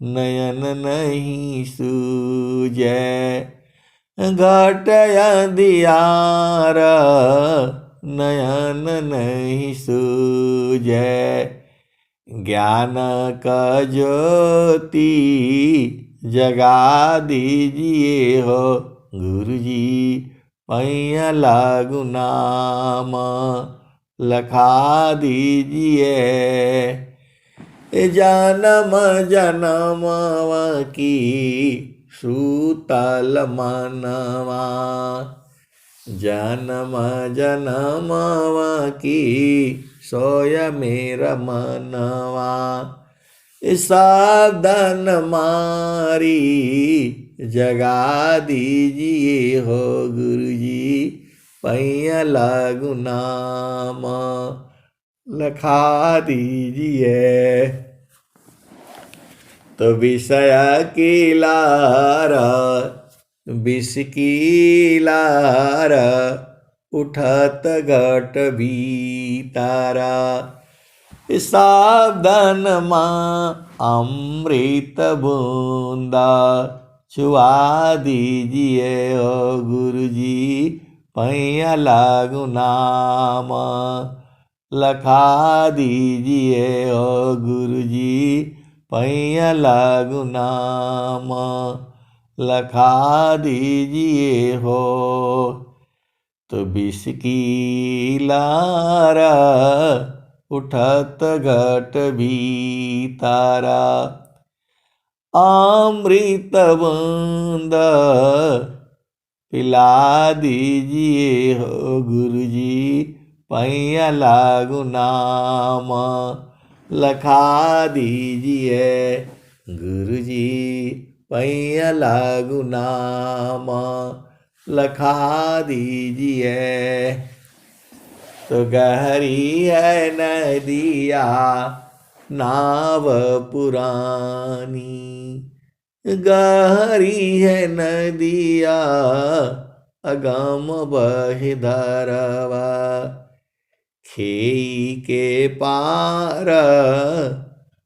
नयन नहीं सूझे, घट अंधियार नयन नहीं सूझे, ज्ञान का ज्योति जगा दीजिए हो गुरु जी, पैया लागू नाम, लखा दीजिए। जन्म जन्म की सूतल मनवा, जन्म जन्म की सोय मेरा मनवा। सावधान मारी जगा दीजिए हो गुरुजी, पैया लागू नाम लखा दीजिए। तो विषय की लारा विष की लारा उठत घट भीतारा। सावधान माँ अमृत बूंदा छुआ दीजिए ओ गुरुजी, पैया लागू नाम लखा दीजिए ओ गुरुजी, पैया लागू नाम लखा दीजिए हो। तो विष की लारा उठत घट भीतारा। अमृत बूंद पिला दीजिए हो गुरुजी, पैया लागू नाम लखा दीजिए गुरुजी, पैया लागू नाम लखा दीजिए। तो गहरी है नदिया नाव पुरानी, गहरी है नदिया अगम बहि धरवा। खेई के पार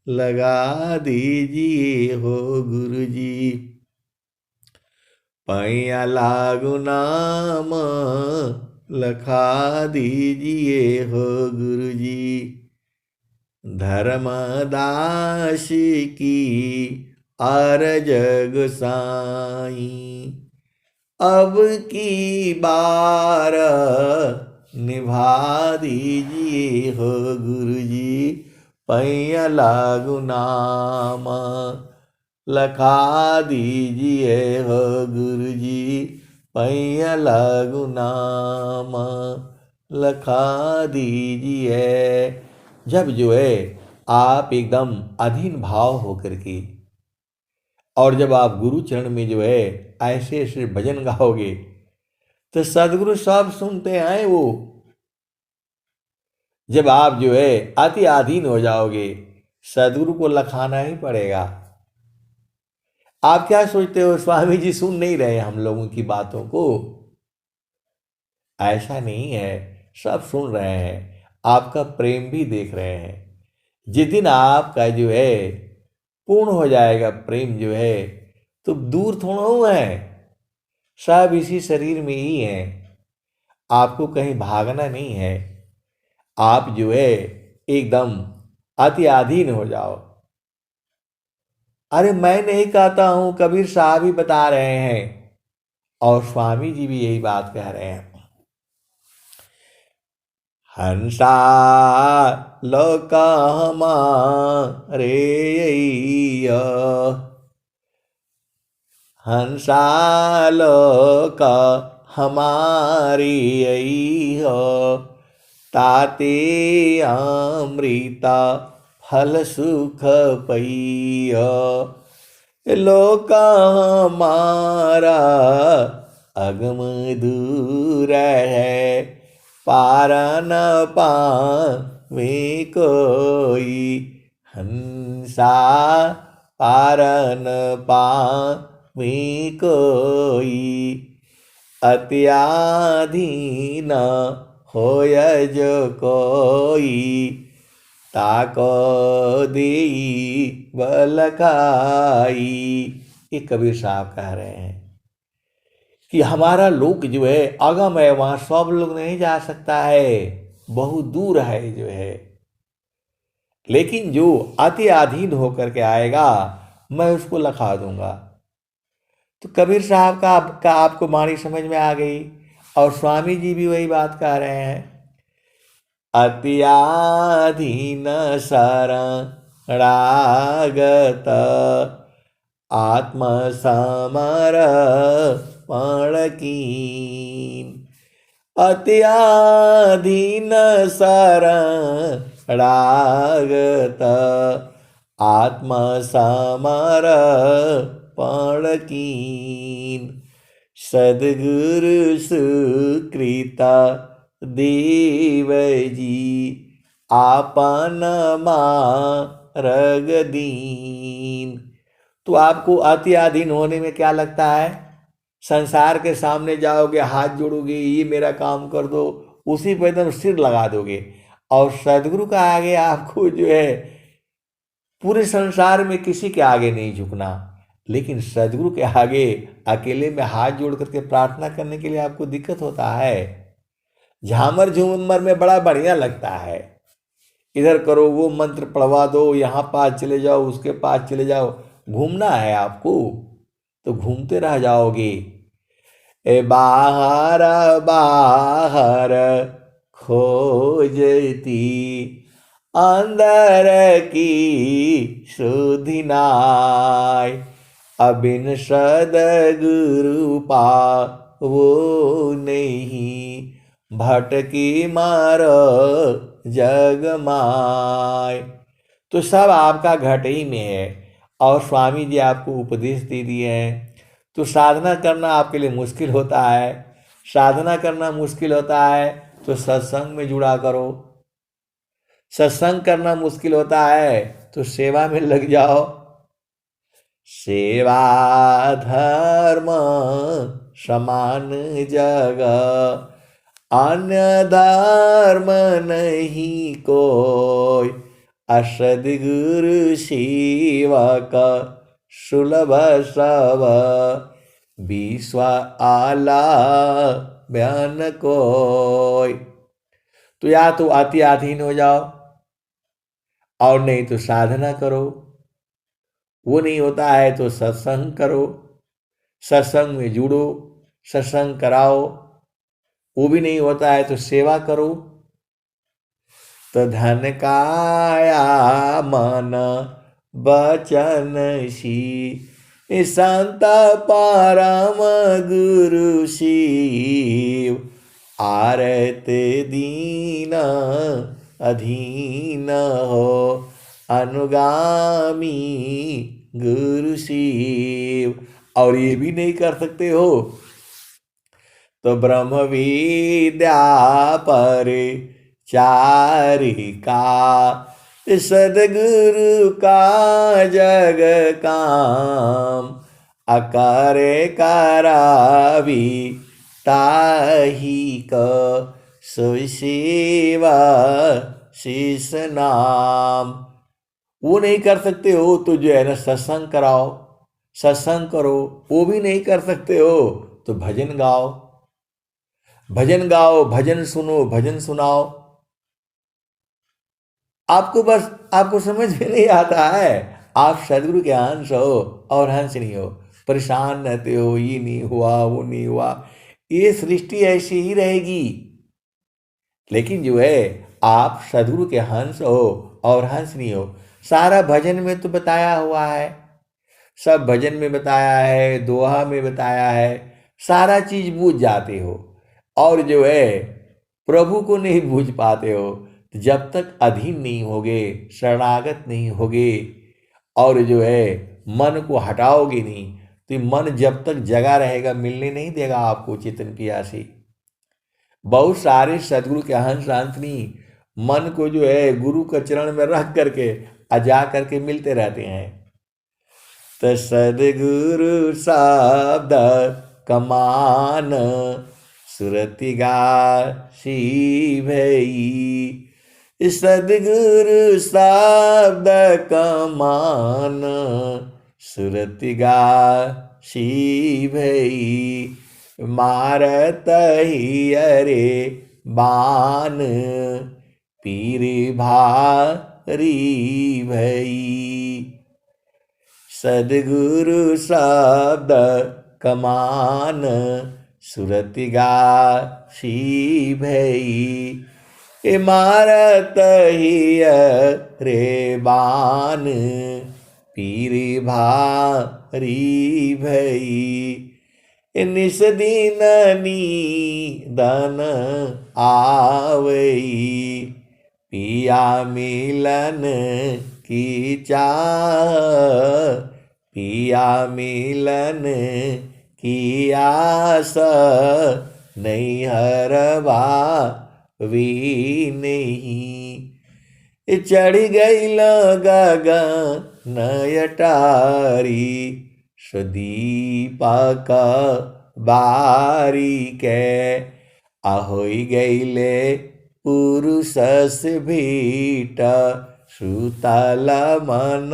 लगा दीजिए हो गुरुजी, पैया लागू नाम लखा दीजिए हो गुरुजी। धर्मदास की अरज गोसाई, अब की बार निभा दीजिए हो गुरुजी, पैया लागू नाम लखा दीजिए हो गुरुजी, पैया लागू नाम लखा दीजिए। जब जो है आप एकदम अधीन भाव होकर के और जब आप गुरु चरण में जो है ऐसे ऐसे भजन गाओगे तो सदगुरु सब सुनते हैं। वो जब आप जो है अति अधीन हो जाओगे सदगुरु को लखाना ही पड़ेगा। आप क्या सोचते हो स्वामी जी सुन नहीं रहे हम लोगों की बातों को? ऐसा नहीं है, सब सुन रहे हैं, आपका प्रेम भी देख रहे हैं। जिस दिन आपका जो है पूर्ण हो जाएगा प्रेम जो है तो दूर थोड़ा है, सब इसी शरीर में ही है, आपको कहीं भागना नहीं है। आप जो है एकदम अति अधीन हो जाओ। अरे मैं नहीं कहता हूं, कबीर साहब ही बता रहे हैं और स्वामी जी भी यही बात कह रहे हैं। हंसा लोक हमारे हंसा लोक हमारी हो, ताते अमृता फल सुख पई हो। लोक हमारा अगम दूर है, पार न पावे कोई। हंसा पार न पावे कोई, अत्याधीन होय जो कोई। ताको देई बल खाई। ये कबीर साहब कह रहे हैं कि हमारा लोक जो है अगम है, वहां सब लोग नहीं जा सकता है, बहुत दूर है जो है। लेकिन जो अति अधीन होकर के आएगा मैं उसको लखा दूंगा। तो कबीर साहब का आपको वाणी समझ में आ गई और स्वामी जी भी वही बात कह रहे हैं। अत्याधीन शरणागत आत्मसमर्पण कीन। अत्याधीन शरणागत आत्मसमर्पण कीन। सद्गुरु सुकृता देव जी आपन मार्ग दीन। तो आपको अति अधीन होने में क्या लगता है? संसार के सामने जाओगे, हाथ जोड़ोगे, ये मेरा काम कर दो, उसी पर एकदम सिर लगा दोगे। और सदगुरु का आगे आपको जो है पूरे संसार में किसी के आगे नहीं झुकना, लेकिन सदगुरु के आगे अकेले में हाथ जोड़ करके प्रार्थना करने के लिए आपको दिक्कत होता है। झामर झूमर में बड़ा बढ़िया लगता है, इधर करो, वो मंत्र पढ़वा दो, यहाँ पास चले जाओ, उसके पास चले जाओ। घूमना है आपको तो घूमते रह जाओगे। ए बाहर बाहर खोजती अंदर की सुधिनाय। अबिन सद्गुरु वो नहीं भटकी मार जग माय। तो सब आपका घट ही में है और स्वामी जी आपको उपदेश दे दिए हैं। तो साधना करना आपके लिए मुश्किल होता है, साधना करना मुश्किल होता है तो सत्संग में जुड़ा करो। सत्संग करना मुश्किल होता है तो सेवा में लग जाओ। सेवा धर्म समान जग, अन्य धर्म नहीं कोई। असद्गुरु सेवक सुलभ सब, विश्व आला बयान कोई। तो या तो अति अधीन हो जाओ और नहीं तो साधना करो। वो नहीं होता है तो सत्संग करो, सत्संग में जुड़ो, सत्संग कराओ। वो भी नहीं होता है तो सेवा करो। तो धन काया मन बचन सी, संत परम गुरु शिव। आरत दीन अधीन हो, अनुगामी गुरु शिव। और ये भी नहीं कर सकते हो तो ब्रह्म विद्या पर चारिका, सदगुरु का जग काम। अकारे करावी ताही का सेवा शीस नाम। वो नहीं कर सकते हो तो जो है ना सत्संग कराओ, सत्संग करो। वो भी नहीं कर सकते हो तो भजन गाओ, भजन गाओ, भजन सुनो, भजन सुनाओ। आपको समझ में नहीं आता है। आप सदगुरु के अंश हो और हंस नहीं हो, परेशान रहते हो, ये नहीं हुआ, वो नहीं हुआ। ये सृष्टि ऐसी ही रहेगी। लेकिन जो है आप सदगुरु के हंस हो और हंस नहीं हो। सारा भजन में तो बताया हुआ है, सब भजन में बताया है, दोहा में बताया है, सारा चीज बूझ जाते हो। और जो है प्रभु को नहीं बूझ पाते हो। जब तक अधीन नहीं होगे, शरणागत नहीं होगे और जो है मन को हटाओगे नहीं, तो मन जब तक जगा रहेगा मिलने नहीं देगा आपको चेतन की आशी। बहुत सारे सदगुरु के हंस हंसनी मन को जो है गुरु के चरण में रख करके जा करके मिलते रहते हैं। तो सदगुरु शब्द कमान, सुरतिगा सी भई। सदगुरु शब्द कमान, सुरतिगा सी भई। मारत ही अरे बान, पीर भारी भई। सदगुरु शब्द कमान, सुरतिगा सी भई। मारत ही रे बान, पीर भारी भई। निस दिन नीदन आवई, पिया मिलन की चाह, पिया मिलन की आस, नैहरवा वी नहीं। चढ़ गई गगन अटारी, सुदीपक बारी के, ahoy गईले पुरुष से भेट, सुतल मन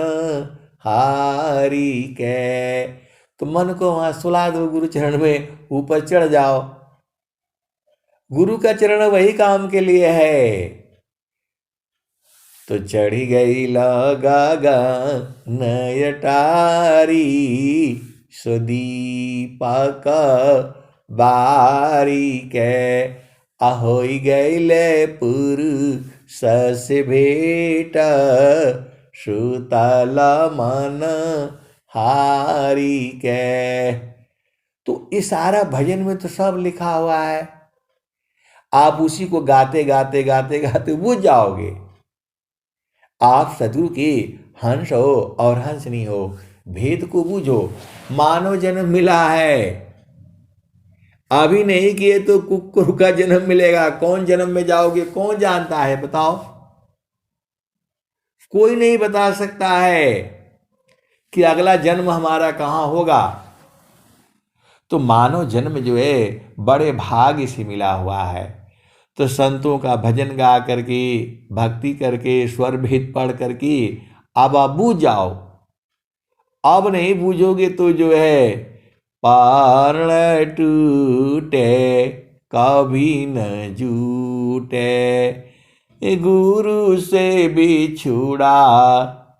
हारी के। तो मन को वहां सुला दो, गुरु चरण में ऊपर चढ़ जाओ। गुरु का चरण वही काम के लिए है। तो चढ़ी गई गगन अटारी, सुदीपक बारी के, ahoy गईले पुरुष से भेट, सुतल मन हारी के। तो इस सारा भजन में तो सब लिखा हुआ है। आप उसी को गाते गाते गाते गाते बुझ जाओगे। आप सदगुरु के हंस हो और हंसनी हो, भेद को बूझो। मानव जन्म मिला है, अभी नहीं किए तो कुकुर का जन्म मिलेगा। कौन जन्म में जाओगे कौन जानता है, बताओ? कोई नहीं बता सकता है कि अगला जन्म हमारा कहां होगा। तो मानव जन्म जो है बड़े भाग्य से मिला हुआ है। तो संतों का भजन गा करके, भक्ति करके, स्वर भेद पढ़ करके अब आप बूझ जाओ। अब नहीं बूझोगे तो जो है पारण टूटे कभी न जूटे, गुरु से बिछुड़ा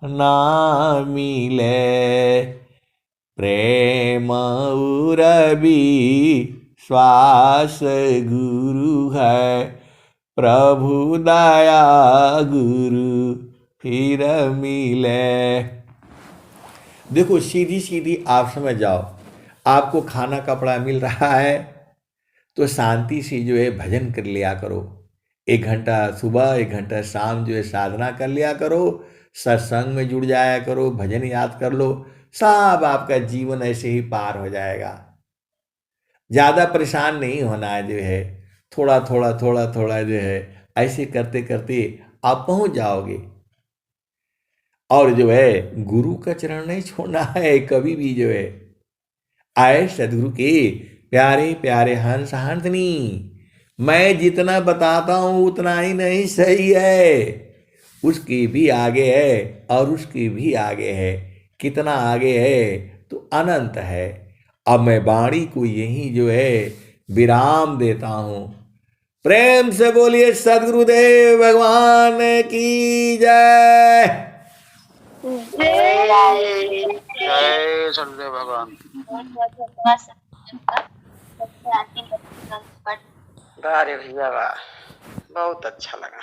ना मिले, प्रेम उरबी श्वास गुरु है, प्रभु दया गुरु फिर मिले। देखो सीधी सीधी आप समझ जाओ। आपको खाना कपड़ा मिल रहा है तो शांति से जो है भजन कर लिया करो। 1 घंटा सुबह 1 घंटा शाम जो है साधना कर लिया करो, सत्संग में जुड़ जाया करो, भजन याद कर लो, सब आपका जीवन ऐसे ही पार हो जाएगा। ज़्यादा परेशान नहीं होना है, जो है थोड़ा थोड़ा थोड़ा थोड़ा जो है ऐसे करते करते आप पहुंच जाओगे। और जो है गुरु का चरण नहीं छोड़ना है कभी भी। जो है आए सदगुरु के प्यारे प्यारे हंस हंसनी, मैं जितना बताता हूं उतना ही नहीं सही है, उसके भी आगे है और उसके भी आगे है। कितना आगे है तो अनंत है। अब मैं वाणी को यही जो है विराम देता हूं। प्रेम से बोलिए सदगुरुदेव भगवान की जय। जय सदगुरुदेव भगवान। वाह रे भैया वाह, बहुत अच्छा लगा।